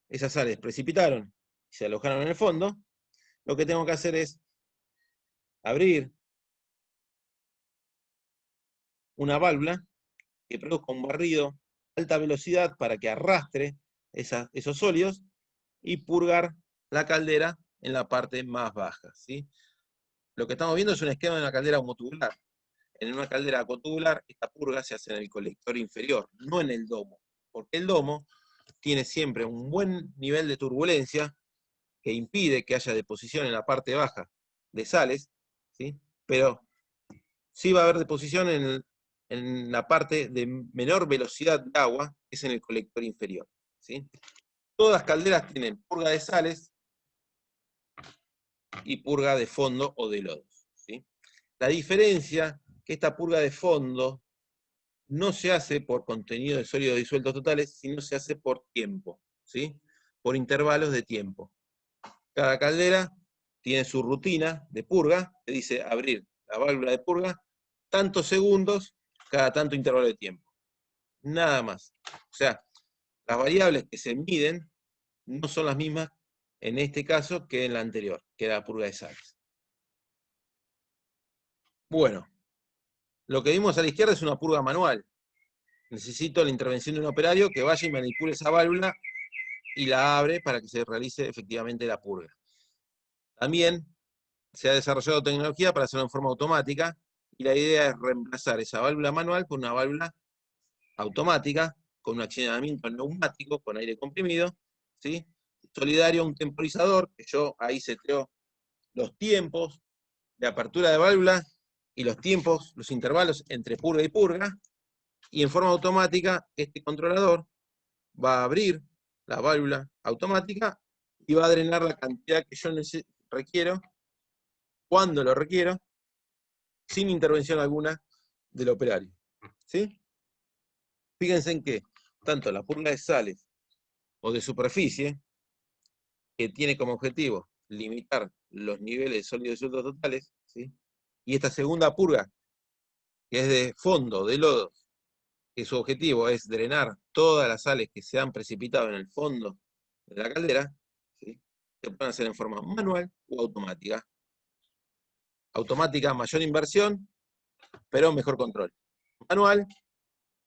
esas sales precipitaron y se alojaron en el fondo, lo que tengo que hacer es abrir una válvula que produzca un barrido a alta velocidad para que arrastre esos sólidos y purgar la caldera en la parte más baja, ¿sí? Lo que estamos viendo es un esquema de una caldera homotubular. En una caldera acotubular, esta purga se hace en el colector inferior, no en el domo, porque el domo tiene siempre un buen nivel de turbulencia que impide que haya deposición en la parte baja de sales, ¿sí? Pero sí va a haber deposición en la parte de menor velocidad de agua, que es en el colector inferior, ¿sí? Todas las calderas tienen purga de sales y purga de fondo o de lodos, ¿sí? La diferencia que esta purga de fondo no se hace por contenido de sólidos disueltos totales, sino se hace por tiempo, ¿sí? Por intervalos de tiempo. Cada caldera tiene su rutina de purga, que dice abrir la válvula de purga tantos segundos cada tanto intervalo de tiempo. Nada más. O sea, las variables que se miden no son las mismas en este caso que en la anterior, que era la purga de sales. Bueno, lo que vimos a la izquierda es una purga manual. Necesito la intervención de un operario que vaya y manipule esa válvula y la abre para que se realice efectivamente la purga. También se ha desarrollado tecnología para hacerlo en forma automática, y la idea es reemplazar esa válvula manual por una válvula automática, con un accionamiento neumático, con aire comprimido, ¿sí? Solidario a un temporizador, que yo ahí seteo los tiempos de apertura de válvula y los tiempos, los intervalos entre purga y purga, y en forma automática este controlador va a abrir la válvula automática y va a drenar la cantidad que yo requiero, cuando lo requiero, sin intervención alguna del operario, ¿sí? Fíjense en que tanto la purga de sales o de superficie, que tiene como objetivo limitar los niveles de sólidos disueltos totales, ¿sí? Y esta segunda purga, que es de fondo, de lodos, que su objetivo es drenar todas las sales que se han precipitado en el fondo de la caldera, ¿sí? Se pueden hacer en forma manual o automática. Automática, mayor inversión, pero mejor control. Manual,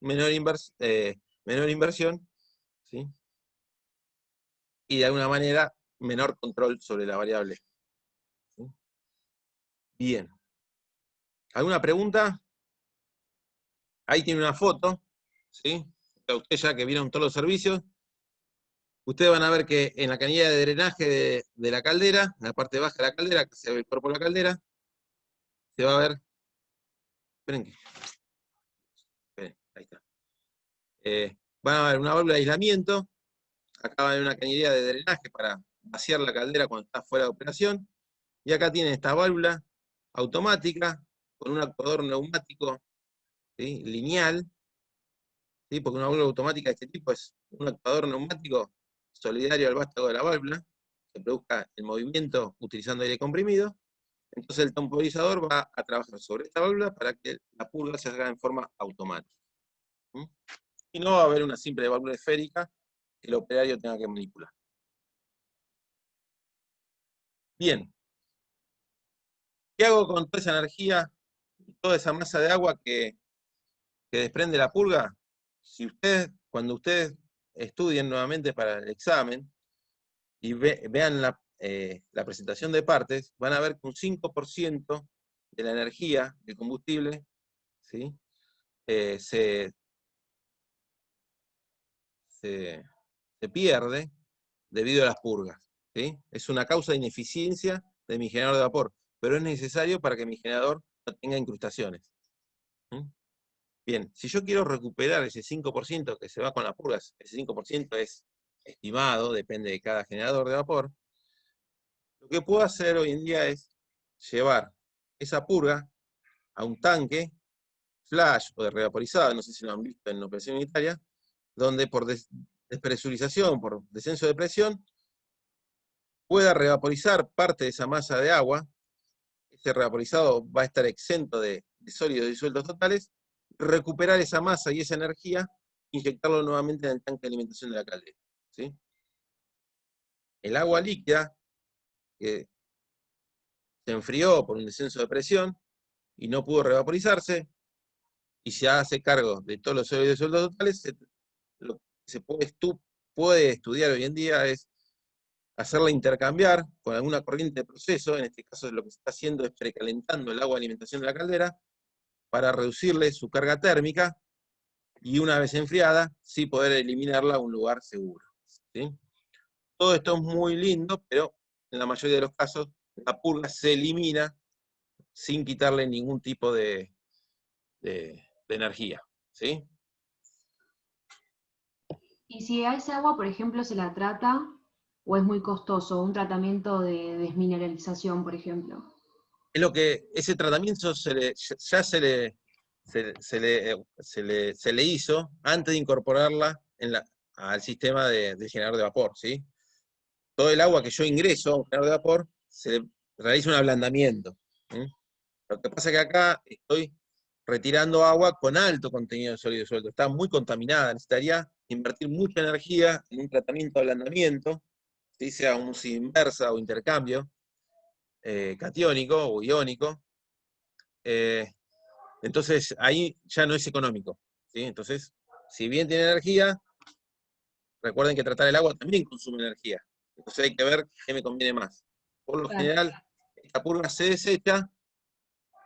menor inversión, ¿sí? Y de alguna manera menor control sobre la variable. ¿Sí? Bien. ¿Alguna pregunta? Ahí tiene una foto, ¿sí? Ustedes ya que vieron todos los servicios, ustedes van a ver que en la canilla de drenaje de la caldera, en la parte baja de la caldera, que se ve el cuerpo de la caldera, se va a ver, esperen, ahí está. Van a ver una válvula de aislamiento, acá va a haber una cañería de drenaje para vaciar la caldera cuando está fuera de operación, y acá tienen esta válvula automática con un actuador neumático, ¿sí? Lineal, ¿sí? Porque una válvula automática de este tipo es un actuador neumático solidario al vástago de la válvula, que produzca el movimiento utilizando aire comprimido. Entonces el temporizador va a trabajar sobre esta válvula para que la purga se haga en forma automática. Y no va a haber una simple válvula esférica que el operario tenga que manipular. Bien. ¿Qué hago con toda esa energía, toda esa masa de agua que desprende la purga? Cuando ustedes estudien nuevamente para el examen y vean la presentación de partes, van a ver que un 5% de la energía del combustible, ¿sí? se pierde debido a las purgas, ¿sí? Es una causa de ineficiencia de mi generador de vapor, pero es necesario para que mi generador no tenga incrustaciones. Bien, si yo quiero recuperar ese 5% que se va con las purgas, ese 5% es estimado, depende de cada generador de vapor, lo que puedo hacer hoy en día es llevar esa purga a un tanque flash o de revaporizado, no sé si lo han visto en operación unitaria, donde por despresurización, por descenso de presión, pueda revaporizar parte de esa masa de agua. Ese revaporizado va a estar exento de sólidos disueltos totales, recuperar esa masa y esa energía, inyectarlo nuevamente en el tanque de alimentación de la caldera, ¿sí? El agua líquida, que se enfrió por un descenso de presión y no pudo revaporizarse, y se hace cargo de todos los sólidos disueltos totales, lo que se puede estudiar hoy en día es hacerla intercambiar con alguna corriente de proceso. En este caso lo que se está haciendo es precalentando el agua de alimentación de la caldera para reducirle su carga térmica y una vez enfriada, sí poder eliminarla a un lugar seguro, ¿sí? Todo esto es muy lindo, pero en la mayoría de los casos la purga se elimina sin quitarle ningún tipo de energía, ¿sí? Y si a ese agua, por ejemplo, se la trata, o es muy costoso, un tratamiento de desmineralización, por ejemplo. Es lo que ese tratamiento ya se le hizo antes de incorporarla al sistema de generador de vapor, ¿sí? Todo el agua que yo ingreso a un generador de vapor se le realiza un ablandamiento, ¿sí? Lo que pasa es que acá estoy retirando agua con alto contenido de sólido suelto, está muy contaminada, necesitaría invertir mucha energía en un tratamiento de ablandamiento, ¿sí? Sea un inversa o intercambio catiónico o iónico. Entonces ahí ya no es económico, ¿sí? Entonces, si bien tiene energía, recuerden que tratar el agua también consume energía. Entonces hay que ver qué me conviene más. Por lo general, esta purga se desecha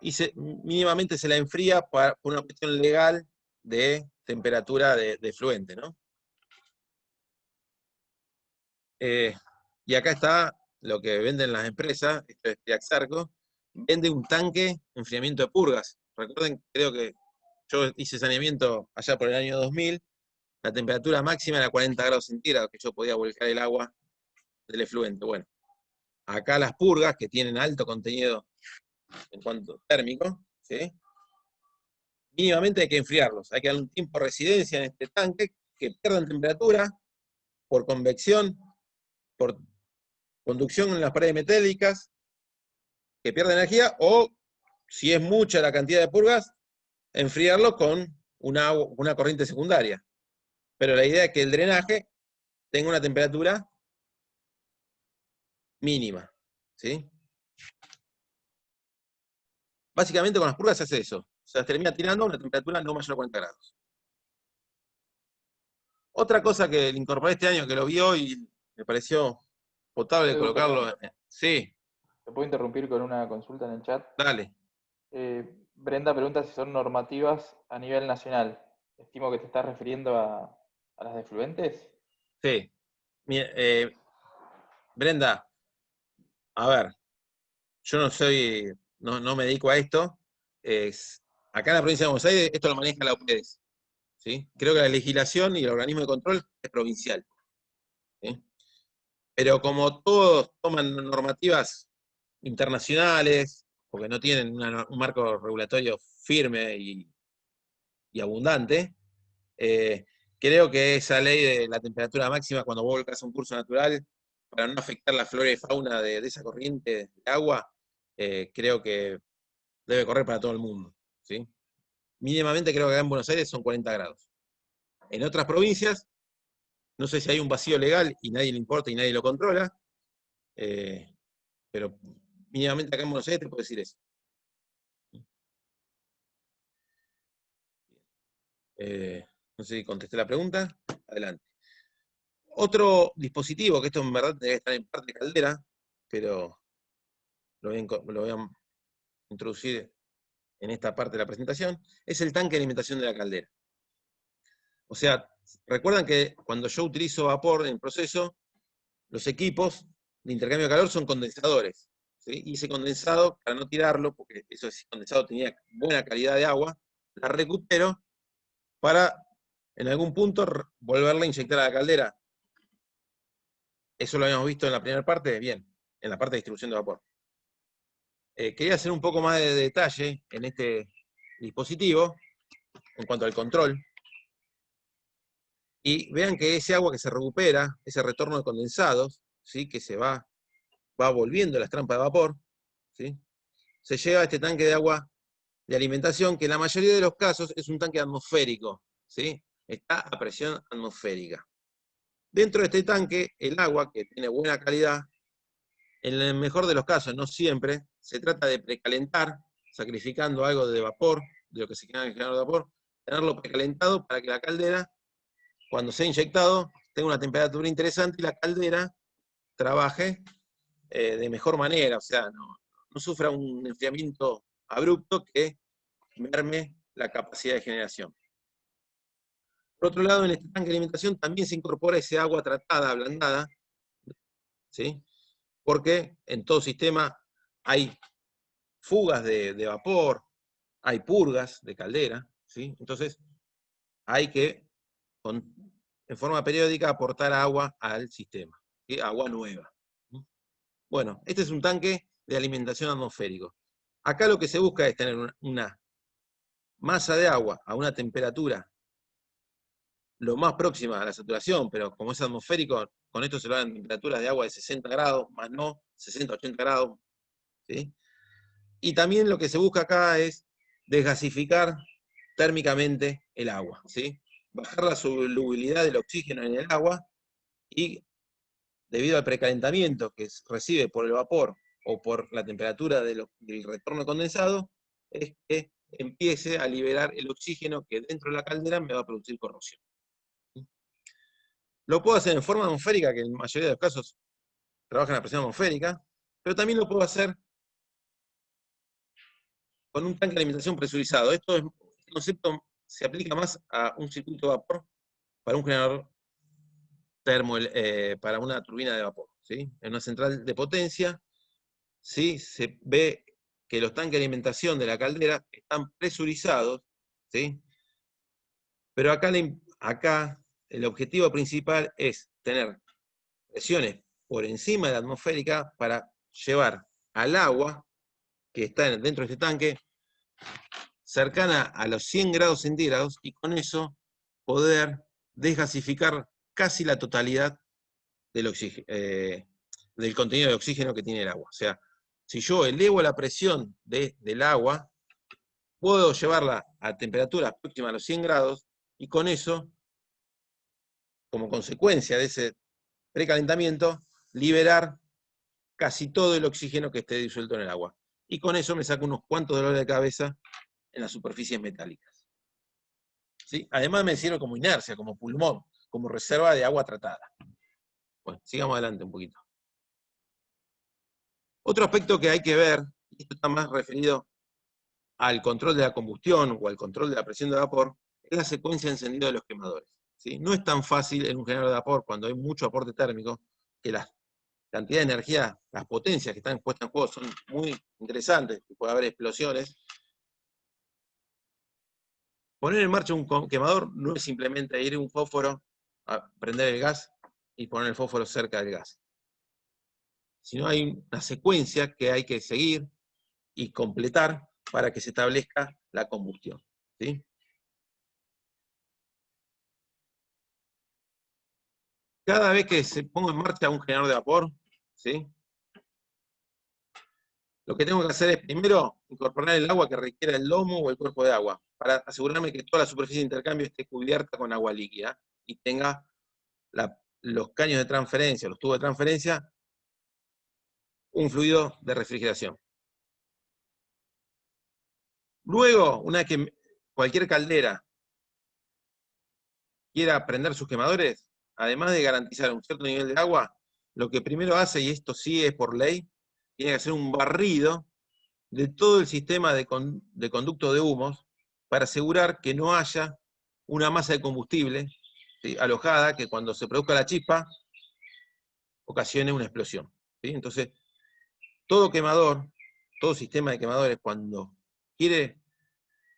y mínimamente se la enfría por una cuestión legal de temperatura de fluente, ¿no? Y acá está lo que venden las empresas, esto es Triaxarco, vende un tanque enfriamiento de purgas. Recuerden, creo que yo hice saneamiento allá por el año 2000, la temperatura máxima era 40 grados centígrados, que yo podía volcar el agua del efluente. Bueno, acá las purgas, que tienen alto contenido en cuanto térmico, ¿sí? Mínimamente hay que enfriarlos, hay que darle un tiempo de residencia en este tanque, que pierdan temperatura por convección, por conducción en las paredes metálicas, que pierda energía, o si es mucha la cantidad de purgas, enfriarlo con una corriente secundaria. Pero la idea es que el drenaje tenga una temperatura mínima, ¿sí? Básicamente con las purgas se hace eso. Se termina tirando a una temperatura no mayor a 40 grados. Otra cosa que le incorporé este año, que lo vi hoy y me pareció potable Edu, colocarlo. Sí, ¿te puedo interrumpir con una consulta en el chat? dale. Brenda pregunta si son normativas a nivel nacional. Estimo que te estás refiriendo a las de fluentes. Sí. Brenda, a ver, yo no me dedico a esto. Acá en la provincia de Buenos Aires esto lo maneja la UPEDES, ¿sí? Creo que la legislación y el organismo de control es provincial, ¿sí? Pero como todos toman normativas internacionales, porque no tienen un marco regulatorio firme y abundante, creo que esa ley de la temperatura máxima cuando vos volcás un curso natural, para no afectar la flora y fauna de esa corriente de agua, creo que debe correr para todo el mundo, ¿sí? Mínimamente creo que acá en Buenos Aires son 40 grados. En otras provincias, no sé si hay un vacío legal y nadie le importa y nadie lo controla, pero mínimamente acá en Buenos Aires te puedo decir eso. No sé si contesté la pregunta. Adelante. Otro dispositivo, que esto en verdad debe estar en parte caldera, pero lo voy a introducir en esta parte de la presentación, es el tanque de alimentación de la caldera. O sea, recuerdan que cuando yo utilizo vapor en el proceso, los equipos de intercambio de calor son condensadores, ¿sí? Y ese condensado, para no tirarlo, porque ese condensado tenía buena calidad de agua, la recupero para en algún punto volverla a inyectar a la caldera. Eso lo habíamos visto en la primera parte, bien, en la parte de distribución de vapor. Quería hacer un poco más de detalle en este dispositivo, en cuanto al control. Y vean que ese agua que se recupera, ese retorno de condensados, ¿sí? Que se va volviendo las trampas de vapor, ¿sí? Se lleva a este tanque de agua de alimentación, que en la mayoría de los casos es un tanque atmosférico, ¿sí? Está a presión atmosférica. Dentro de este tanque, el agua, que tiene buena calidad, en el mejor de los casos, no siempre, se trata de precalentar, sacrificando algo de vapor, de lo que se queda en el generador de vapor, tenerlo precalentado para que la caldera, cuando sea inyectado, tenga una temperatura interesante y la caldera trabaje de mejor manera, o sea, no sufra un enfriamiento abrupto que merme la capacidad de generación. Por otro lado, en este tanque de alimentación también se incorpora ese agua tratada, ablandada, ¿sí? Porque en todo sistema hay fugas de vapor, hay purgas de caldera, ¿sí? Entonces hay que, en forma periódica, aportar agua al sistema, ¿sí? Agua nueva. Bueno, este es un tanque de alimentación atmosférico. Acá lo que se busca es tener una masa de agua a una temperatura lo más próxima a la saturación, pero como es atmosférico, con esto se lo dan temperaturas de agua de 60 grados, más no 60, 80 grados, ¿sí? Y también lo que se busca acá es desgasificar térmicamente el agua, ¿sí? Bajar la solubilidad del oxígeno en el agua y, debido al precalentamiento que recibe por el vapor o por la temperatura del retorno condensado, es que empiece a liberar el oxígeno que dentro de la caldera me va a producir corrosión. Lo puedo hacer en forma atmosférica, que en la mayoría de los casos trabajan a presión atmosférica, pero también lo puedo hacer con un tanque de alimentación presurizado. Este concepto se aplica más a un circuito de vapor para un generador para una turbina de vapor, ¿sí? En una central de potencia, ¿sí? Se ve que los tanques de alimentación de la caldera están presurizados, ¿sí? Pero acá el objetivo principal es tener presiones por encima de la atmosférica para llevar al agua que está dentro de este tanque cercana a los 100 grados centígrados y con eso poder desgasificar casi la totalidad del contenido de oxígeno que tiene el agua. O sea, si yo elevo la presión del agua, puedo llevarla a temperaturas próximas a los 100 grados y con eso, como consecuencia de ese precalentamiento, liberar casi todo el oxígeno que esté disuelto en el agua. Y con eso me saco unos cuantos dolores de cabeza en las superficies metálicas. ¿Sí? Además me sirve como inercia, como pulmón, como reserva de agua tratada. Bueno, sigamos adelante un poquito. Otro aspecto que hay que ver, y esto está más referido al control de la combustión o al control de la presión de vapor, es la secuencia de encendido de los quemadores. ¿Sí? No es tan fácil en un generador de vapor, cuando hay mucho aporte térmico, que la cantidad de energía, las potencias que están puestas en juego son muy interesantes, que puede haber explosiones. Poner en marcha un quemador no es simplemente ir a un fósforo, a prender el gas y poner el fósforo cerca del gas. Sino hay una secuencia que hay que seguir y completar para que se establezca la combustión, ¿sí? Cada vez que se ponga en marcha un generador de vapor, ¿sí? Lo que tengo que hacer es primero incorporar el agua que requiera el lomo o el cuerpo de agua, para asegurarme que toda la superficie de intercambio esté cubierta con agua líquida y tenga los caños de transferencia, los tubos de transferencia, un fluido de refrigeración. Luego, una vez que cualquier caldera quiera prender sus quemadores, además de garantizar un cierto nivel de agua, lo que primero hace, y esto sí es por ley, tiene que hacer un barrido de todo el sistema de conducto de humos para asegurar que no haya una masa de combustible, ¿sí?, alojada, que cuando se produzca la chispa ocasione una explosión, ¿sí? Entonces, todo quemador, todo sistema de quemadores, cuando quiere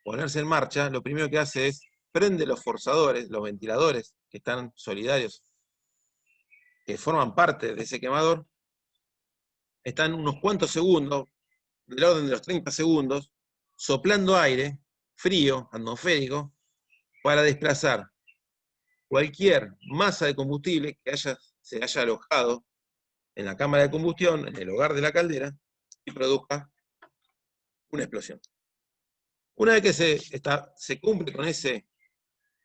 ponerse en marcha, lo primero que hace es prende los forzadores, los ventiladores que están solidarios, que forman parte de ese quemador, están unos cuantos segundos, del orden de los 30 segundos, soplando aire frío, atmosférico, para desplazar cualquier masa de combustible que se haya alojado en la cámara de combustión, en el hogar de la caldera, y produzca una explosión. Una vez que se cumple con ese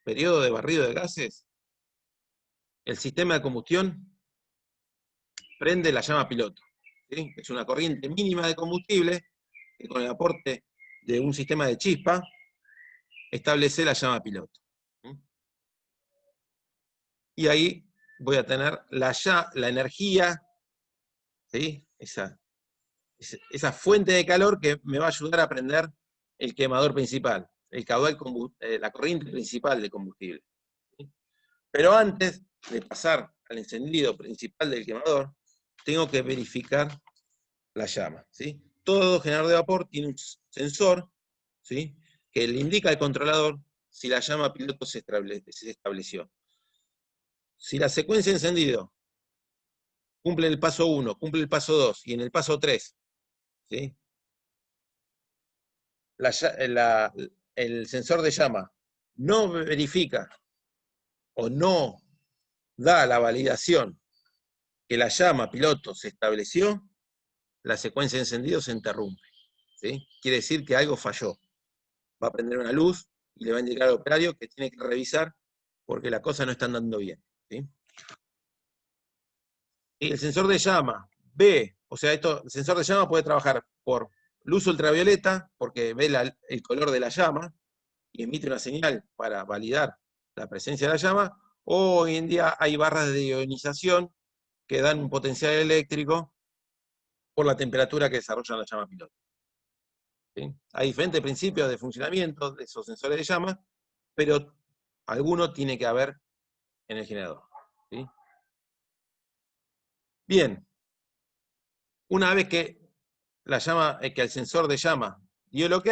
periodo de barrido de gases, el sistema de combustión prende la llama piloto, ¿sí? Es una corriente mínima de combustible que con el aporte de un sistema de chispa establece la llama piloto. Y ahí voy a tener la energía, ¿sí?, esa fuente de calor que me va a ayudar a prender el quemador principal, la corriente principal de combustible. ¿Sí? Pero antes de pasar al encendido principal del quemador, tengo que verificar la llama, ¿sí? Todo generador de vapor tiene un sensor, ¿sí?, que le indica al controlador si la llama piloto se estableció. Si la secuencia de encendido cumple el paso 1, cumple el paso 2, y en el paso 3, ¿sí?, el sensor de llama no verifica o no da la validación que la llama piloto se estableció, la secuencia de encendido se interrumpe, ¿sí? Quiere decir que algo falló. Va a prender una luz y le va a indicar al operario que tiene que revisar porque las cosas no están dando bien, ¿sí? Y el sensor de llama ve, o sea, el sensor de llama puede trabajar por luz ultravioleta, porque ve el color de la llama y emite una señal para validar la presencia de la llama, o hoy en día hay barras de ionización que dan un potencial eléctrico por la temperatura que desarrolla la llama piloto. ¿Sí? Hay diferentes principios de funcionamiento de esos sensores de llama, pero alguno tiene que haber en el generador. ¿Sí? Bien, una vez que el sensor de llama dio el OK,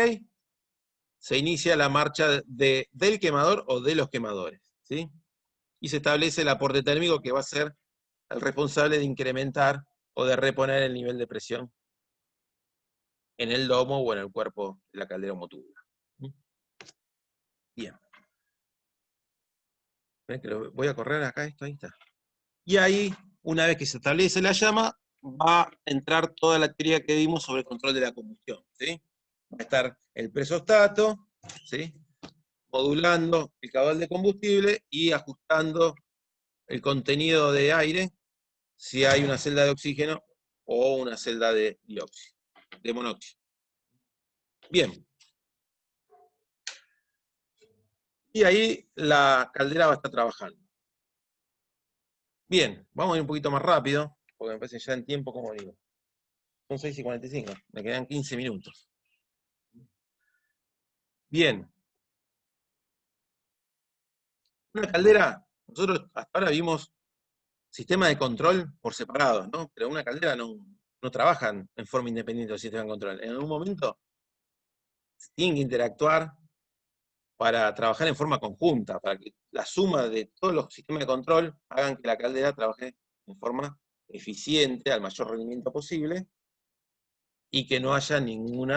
se inicia la marcha del quemador o de los quemadores, ¿sí? Y se establece el aporte térmico que va a ser el responsable de incrementar o de reponer el nivel de presión en el domo o en el cuerpo de la caldera homotubular. Bien. ¿Ven que lo voy a correr acá? Ahí está. Y ahí, una vez que se establece la llama, va a entrar toda la teoría que vimos sobre el control de la combustión, ¿sí? Va a estar el presostato, ¿sí?, modulando el caudal de combustible y ajustando el contenido de aire si hay una celda de oxígeno o una celda de monóxido. Bien. Y ahí la caldera va a estar trabajando. Bien, vamos a ir un poquito más rápido, porque me parece ya en tiempo, como digo. Son 6:45, me quedan 15 minutos. Bien. Una caldera, nosotros hasta ahora vimos sistemas de control por separado, ¿no? Pero una caldera no trabajan en forma independiente del sistema de control. En algún momento tienen que interactuar para trabajar en forma conjunta, para que la suma de todos los sistemas de control hagan que la caldera trabaje en forma eficiente, al mayor rendimiento posible, y que no haya ningún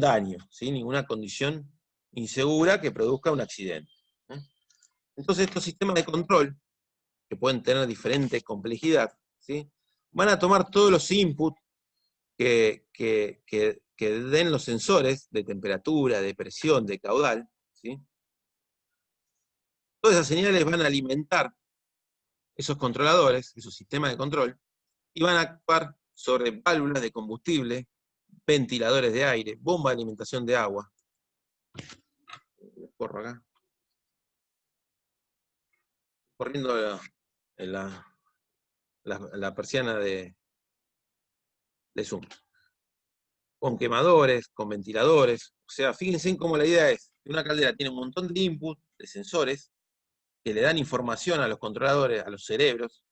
daño, ¿sí?, ninguna condición insegura que produzca un accidente. Entonces estos sistemas de control, que pueden tener diferente complejidad, ¿sí?, van a tomar todos los inputs que den los sensores de temperatura, de presión, de caudal, ¿sí? Todas esas señales van a alimentar esos controladores, esos sistemas de control, y van a actuar sobre válvulas de combustible, ventiladores de aire, bomba de alimentación de agua. Corro acá. Corriendo la persiana de Zoom. Con quemadores, con ventiladores. O sea, fíjense en cómo la idea es que una caldera tiene un montón de inputs, de sensores, que le dan información a los controladores, a los cerebros,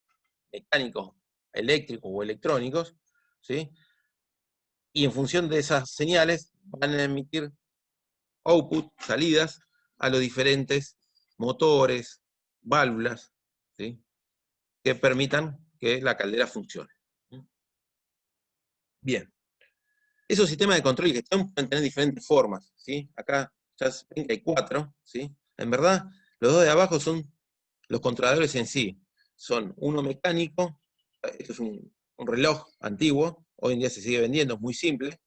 mecánicos, eléctricos o electrónicos, ¿sí? Y en función de esas señales van a emitir output, salidas, a los diferentes motores, válvulas, ¿sí? Que permitan que la caldera funcione. Bien. Esos sistemas de control y gestión pueden tener diferentes formas, ¿sí? Acá ya ven que hay 4, ¿sí? En verdad, los dos de abajo son los controladores en sí. Son uno mecánico, esto es un reloj antiguo, hoy en día se sigue vendiendo, es muy simple,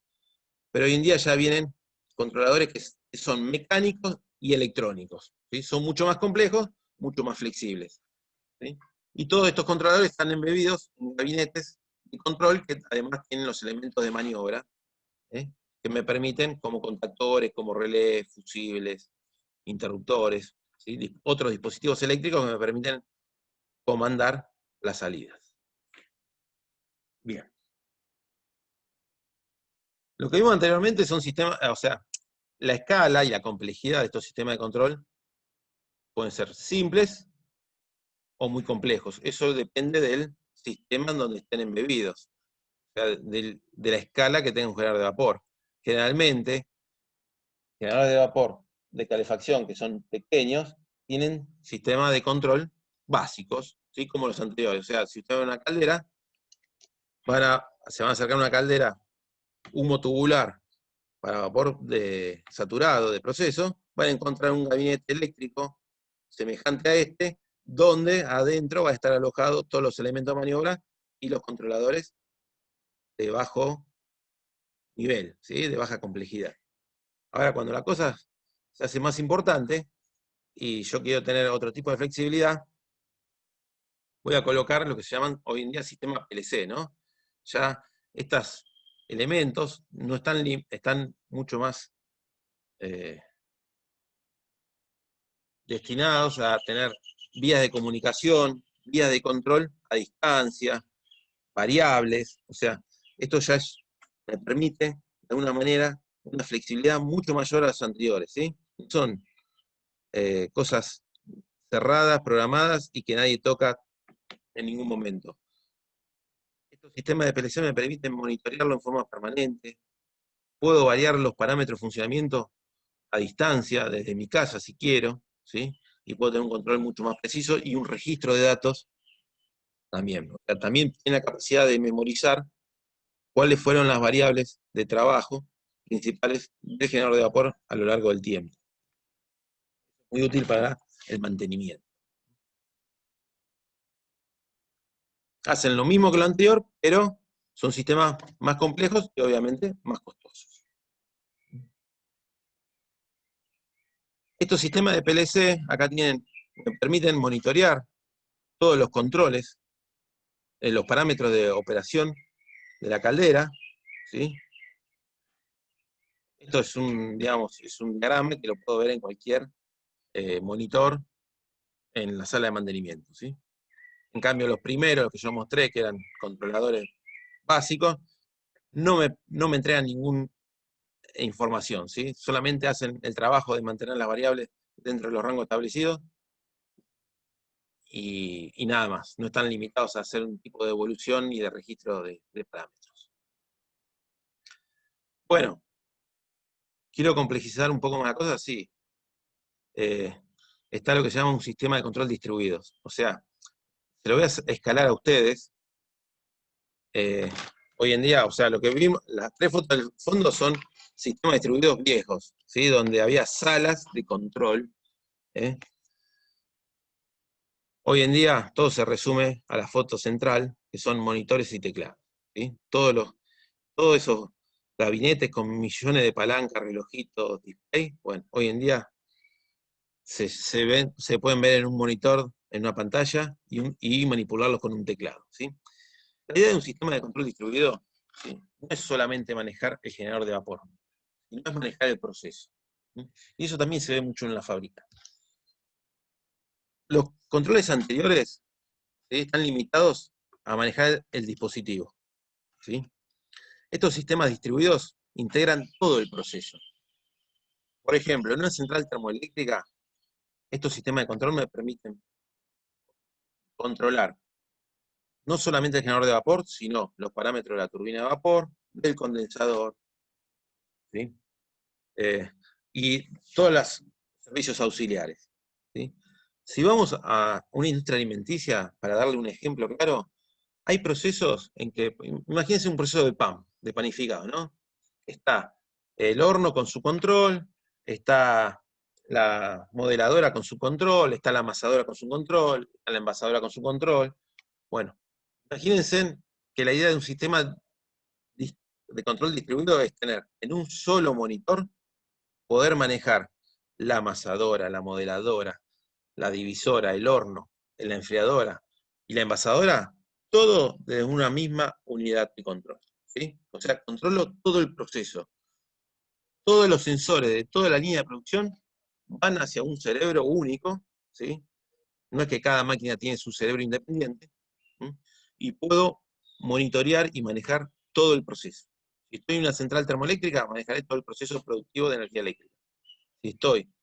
pero hoy en día ya vienen controladores que son mecánicos y electrónicos, ¿sí? Son mucho más complejos, mucho más flexibles, ¿sí? Y todos estos controladores están embebidos en gabinetes de control que además tienen los elementos de maniobra, que me permiten, como contactores, como relés, fusibles, interruptores, ¿sí? Otros dispositivos eléctricos que me permiten comandar las salidas. Bien. Lo que vimos anteriormente son sistemas, o sea, la escala y la complejidad de estos sistemas de control pueden ser simples o muy complejos. Eso depende del sistema en donde estén embebidos, o sea, de la escala que tenga un generador de vapor. Generalmente, generadores de vapor de calefacción que son pequeños tienen sistemas de control básicos, ¿sí? Como los anteriores. O sea, si usted ve una caldera, se van a acercar a una caldera humo tubular para vapor saturado de proceso, van a encontrar un gabinete eléctrico semejante a este, donde adentro va a estar alojado todos los elementos de maniobra y los controladores de bajo nivel, ¿sí? De baja complejidad. Ahora, cuando la cosa se hace más importante, y yo quiero tener otro tipo de flexibilidad, voy a colocar lo que se llaman hoy en día sistemas PLC, ¿no? Ya estos elementos no están mucho más destinados a tener vías de comunicación, vías de control a distancia, variables, o sea, esto ya me permite, de alguna manera, una flexibilidad mucho mayor a las anteriores, ¿sí? Son cosas cerradas, programadas y que nadie toca en ningún momento. Estos sistemas de PLC me permiten monitorearlo en forma permanente, puedo variar los parámetros de funcionamiento a distancia, desde mi casa si quiero, ¿sí? Y puedo tener un control mucho más preciso y un registro de datos también. O sea, también tiene la capacidad de memorizar cuáles fueron las variables de trabajo principales del generador de vapor a lo largo del tiempo. Muy útil para el mantenimiento. Hacen lo mismo que lo anterior, pero son sistemas más complejos y obviamente más costosos. Estos sistemas de PLC acá me permiten monitorear todos los controles, los parámetros de operación de la caldera, ¿sí? Esto es un diagrama que lo puedo ver en cualquier monitor en la sala de mantenimiento, ¿sí? En cambio, los primeros, los que yo mostré, que eran controladores básicos, no me entregan ninguna información, ¿sí? Solamente hacen el trabajo de mantener las variables dentro de los rangos establecidos y nada más. No están limitados a hacer un tipo de evolución y de registro de parámetros. Bueno, quiero complejizar un poco más la cosa, sí. Está lo que se llama un sistema de control distribuidos. O sea, se lo voy a escalar a ustedes. Hoy en día, o sea, lo que vimos, las 3 fotos del fondo son sistemas distribuidos viejos, ¿sí? Donde había salas de control. Hoy en día todo se resume a la foto central, que son monitores y teclados, ¿sí? Todos esos gabinetes con millones de palancas, relojitos, display, bueno, hoy en día se pueden ver en un monitor, en una pantalla, y manipularlos con un teclado, ¿sí? La idea de un sistema de control distribuido, ¿sí?, no es solamente manejar el generador de vapor, sino es manejar el proceso. ¿Sí? Y eso también se ve mucho en la fábrica. Los controles anteriores, ¿sí?, están limitados a manejar el dispositivo. ¿Sí? Estos sistemas distribuidos integran todo el proceso. Por ejemplo, en una central termoeléctrica, estos sistemas de control me permiten controlar no solamente el generador de vapor, sino los parámetros de la turbina de vapor, del condensador, ¿sí?, y todos los servicios auxiliares. ¿Sí? Si vamos a una industria alimenticia, para darle un ejemplo claro, hay procesos en que, imagínense un proceso de pan, de panificado, ¿no? Está el horno con su control, está la modeladora con su control, está la amasadora con su control, está la envasadora con su control. Bueno, imagínense que la idea de un sistema de control distribuido es tener en un solo monitor, poder manejar la amasadora, la modeladora, la divisora, el horno, la enfriadora y la envasadora, todo desde una misma unidad de control. ¿Sí? O sea, controlo todo el proceso. Todos los sensores de toda la línea de producción van hacia un cerebro único, ¿sí? No es que cada máquina tiene su cerebro independiente, ¿sí?, y puedo monitorear y manejar todo el proceso. Si estoy en una central termoeléctrica, manejaré todo el proceso productivo de energía eléctrica. Si estoy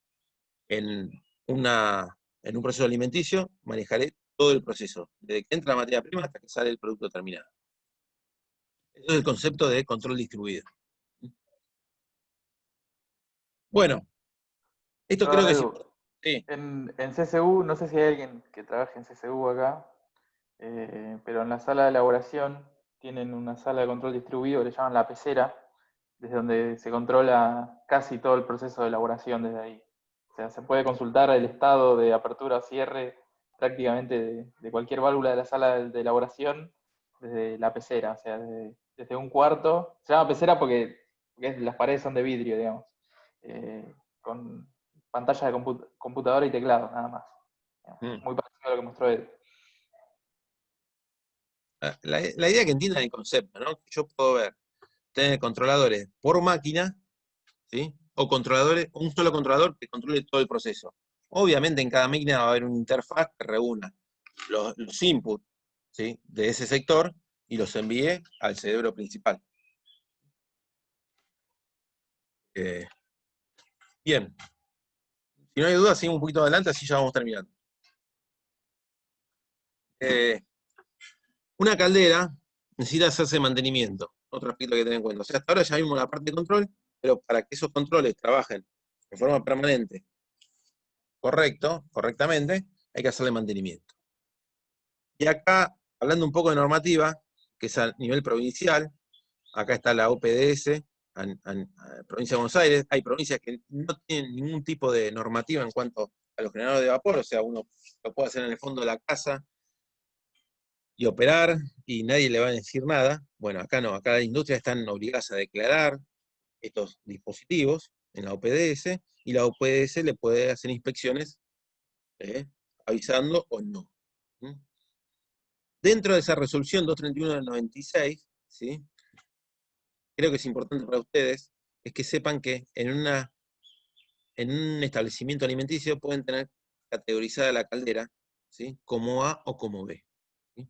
en un proceso alimenticio, manejaré todo el proceso, desde que entra la materia prima hasta que sale el producto terminado. Eso es el concepto de control distribuido. Bueno, esto creo que es importante. Sí. En CSU, no sé si hay alguien que trabaje en CSU acá, pero en la sala de elaboración tienen una sala de control distribuido que le llaman la pecera, desde donde se controla casi todo el proceso de elaboración desde ahí. O sea, se puede consultar el estado de apertura o cierre prácticamente de cualquier válvula de la sala de elaboración desde la pecera, o sea, desde un cuarto. Se llama pecera porque las paredes son de vidrio, digamos, con pantalla de computadora y teclado, nada más. Muy parecido a lo que mostró Ed. La idea es que entiendan el concepto, ¿no? Yo puedo tener controladores por máquina, ¿sí?, o controladores, un solo controlador que controle todo el proceso. Obviamente en cada máquina va a haber una interfaz que reúna los inputs, ¿sí?, de ese sector y los envíe al cerebro principal. Bien. Si no hay duda, seguimos un poquito adelante, así ya vamos terminando. Una caldera necesita hacerse mantenimiento. Otro aspecto que tener en cuenta. O sea, hasta ahora ya vimos la parte de control, pero para que esos controles trabajen de forma permanente, correctamente, hay que hacerle mantenimiento. Y acá, hablando un poco de normativa, que es a nivel provincial, acá está la OPDS, provincia de Buenos Aires. Hay provincias que no tienen ningún tipo de normativa en cuanto a los generadores de vapor, o sea, uno lo puede hacer en el fondo de la casa y operar, y nadie le va a decir nada. Bueno, acá no, acá las industrias están obligadas a declarar estos dispositivos en la OPDS, y la OPDS le puede hacer inspecciones avisando o no. ¿Mm? Dentro de esa resolución 231 del 96, ¿sí?, creo que es importante para ustedes, es que sepan que en un establecimiento alimenticio pueden tener categorizada la caldera, ¿sí?, como A o como B. ¿Sí?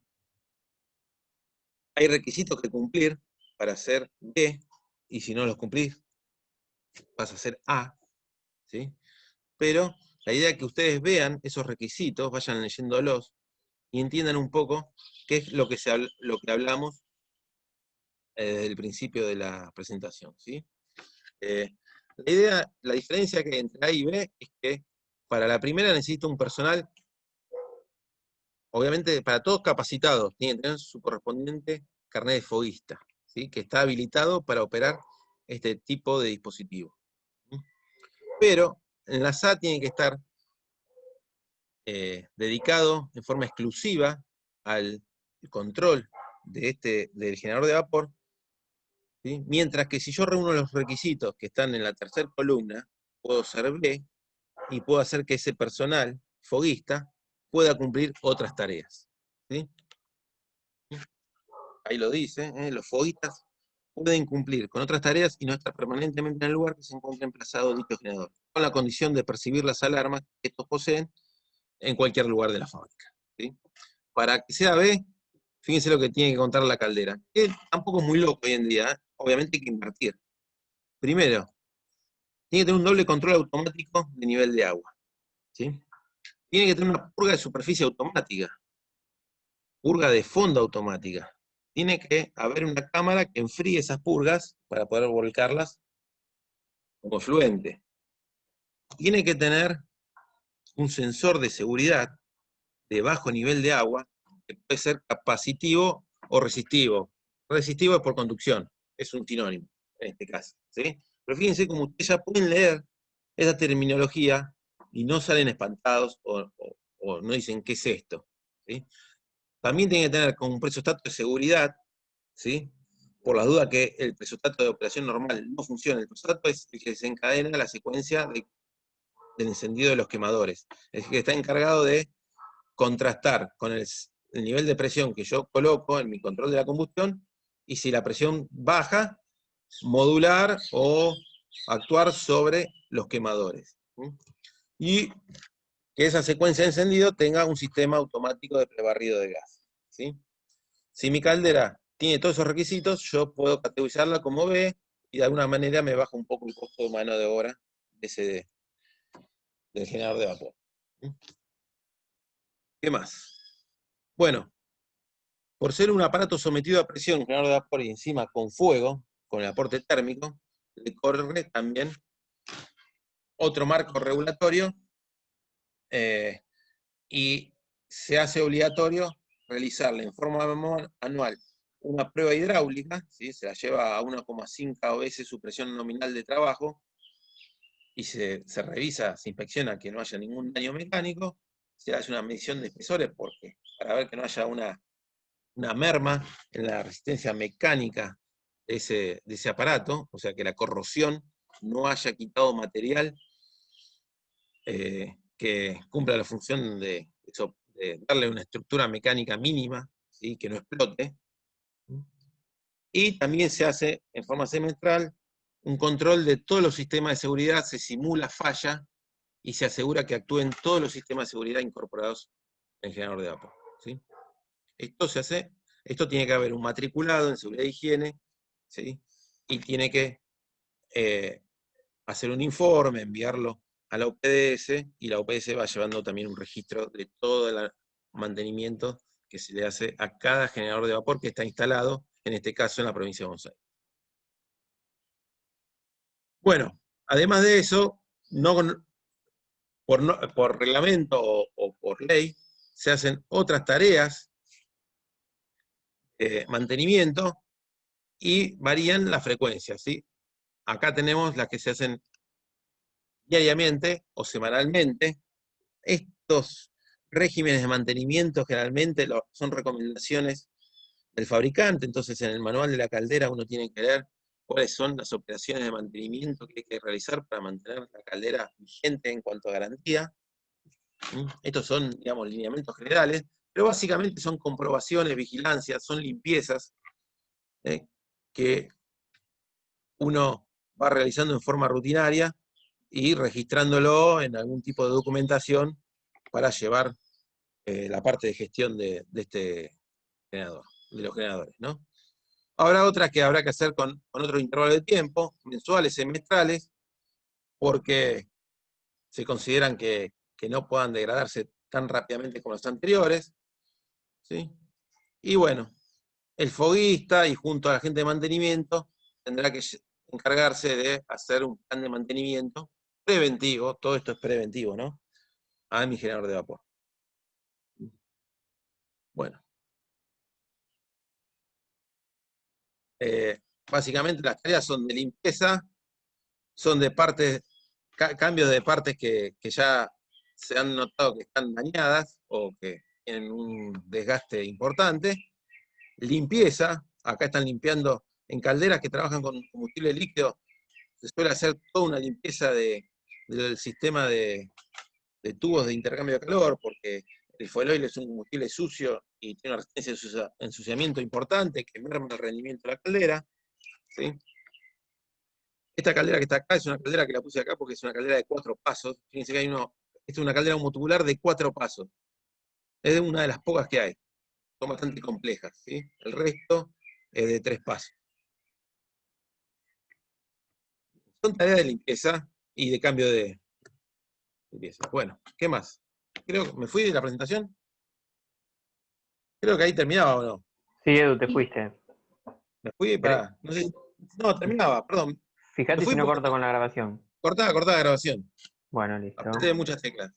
Hay requisitos que cumplir para ser B, y si no los cumplís, vas a ser A, ¿sí? Pero la idea es que ustedes vean esos requisitos, vayan leyéndolos, y entiendan un poco qué es lo que hablamos desde el principio de la presentación, ¿sí? La diferencia que hay entre A y B es que para la primera necesito un personal, obviamente para todos capacitados, tienen que tener su correspondiente carnet de foguista, ¿sí?, que está habilitado para operar este tipo de dispositivo. ¿Sí? Pero en la SA tiene que estar dedicado en forma exclusiva al control del generador de vapor, ¿sí?, mientras que si yo reúno los requisitos que están en la tercera columna, puedo ser B, y puedo hacer que ese personal foguista pueda cumplir otras tareas. ¿Sí? ahí lo dice, los foguistas pueden cumplir con otras tareas y no estar permanentemente en el lugar que se encuentra emplazado dicho generador, con la condición de percibir las alarmas que estos poseen en cualquier lugar de la fábrica, ¿sí? Para que sea B, fíjense lo que tiene que contar la caldera, que tampoco es muy loco hoy en día, obviamente hay que invertir. Primero, tiene que tener un doble control automático de nivel de agua, ¿sí? Tiene que tener una purga de superficie automática, purga de fondo automática. Tiene que haber una cámara que enfríe esas purgas para poder volcarlas como fluente. Tiene que tener un sensor de seguridad de bajo nivel de agua, que puede ser capacitivo o resistivo. Resistivo es por conducción, es un sinónimo en este caso, ¿sí? Pero fíjense como ustedes ya pueden leer esa terminología y no salen espantados o no dicen ¿qué es esto? ¿Sí? También tiene que tener como un presostato de seguridad, ¿sí? Por la duda que el presostato de operación normal no funciona. El presostato es el que desencadena la secuencia del encendido de los quemadores. Es el que está encargado de contrastar con el nivel de presión que yo coloco en mi control de la combustión, y si la presión baja, modular o actuar sobre los quemadores. Y que esa secuencia de encendido tenga un sistema automático de prebarrido de gas, ¿sí? Si mi caldera tiene todos esos requisitos, yo puedo categorizarla como B, y de alguna manera me baja un poco el costo de mano de obra del generador de vapor. ¿Qué más? Bueno, por ser un aparato sometido a presión, generador de vapor, y encima con fuego, con el aporte térmico, le corre también otro marco regulatorio, y se hace obligatorio realizarle en forma anual una prueba hidráulica, ¿sí? Se la lleva a 1,5 veces su presión nominal de trabajo, y se revisa, se inspecciona que no haya ningún daño mecánico, se hace una medición de espesores para ver que no haya una merma en la resistencia mecánica de ese aparato, o sea que la corrosión no haya quitado material que cumpla la función de darle una estructura mecánica mínima, ¿sí? Que no explote. Y también se hace en forma semestral un control de todos los sistemas de seguridad, se simula falla y se asegura que actúen todos los sistemas de seguridad incorporados en el generador de vapor, ¿sí? Esto tiene que haber un matriculado en seguridad e higiene, ¿sí? Y tiene que hacer un informe, enviarlo a la UPDS, y la UPDS va llevando también un registro de todo el mantenimiento que se le hace a cada generador de vapor que está instalado, en este caso en la provincia de Buenos Aires. Bueno, además de eso, por reglamento o por ley, se hacen otras tareas de mantenimiento y varían las frecuencias, ¿sí? Acá tenemos las que se hacen diariamente o semanalmente. Estos regímenes de mantenimiento generalmente son recomendaciones del fabricante, entonces en el manual de la caldera uno tiene que leer cuáles son las operaciones de mantenimiento que hay que realizar para mantener la caldera vigente en cuanto a garantía. Estos son, digamos, lineamientos generales, pero básicamente son comprobaciones, vigilancias, son limpiezas que uno va realizando en forma rutinaria y registrándolo en algún tipo de documentación para llevar la parte de gestión de este generador, de los generadores, ¿no? Habrá otras que habrá que hacer con otro intervalo de tiempo, mensuales, semestrales, porque se consideran que no puedan degradarse tan rápidamente como los anteriores, ¿sí? Y bueno, el foguista y junto a la gente de mantenimiento tendrá que encargarse de hacer un plan de mantenimiento preventivo, todo esto es preventivo, ¿no? A mi generador de vapor. Bueno. Básicamente las tareas son de limpieza, son de partes, cambios de partes que ya se han notado que están dañadas o que tienen un desgaste importante. Limpieza, acá están limpiando en calderas que trabajan con combustible líquido, se suele hacer toda una limpieza del sistema de tubos de intercambio de calor, porque El fuel oil es un combustible sucio y tiene una resistencia de ensuciamiento importante que merma el rendimiento de la caldera. ¿Sí? Esta caldera que está acá es una caldera que la puse acá porque es una caldera de 4 pasos. Fíjense que esta es una caldera homotubular de 4 pasos. Es una de las pocas que hay. Son bastante complejas. ¿Sí? El resto es de 3 pasos. Son tareas de limpieza y de cambio de limpieza. Bueno, ¿qué más? Creo que me fui de la presentación. Creo que ahí terminaba, ¿o no? Sí, Edu, te fuiste. Me fui, pará. No sé. No, terminaba, perdón. Fíjate Me fui si no porque corto con la grabación. cortaba la grabación. Bueno, listo. Apreté muchas teclas.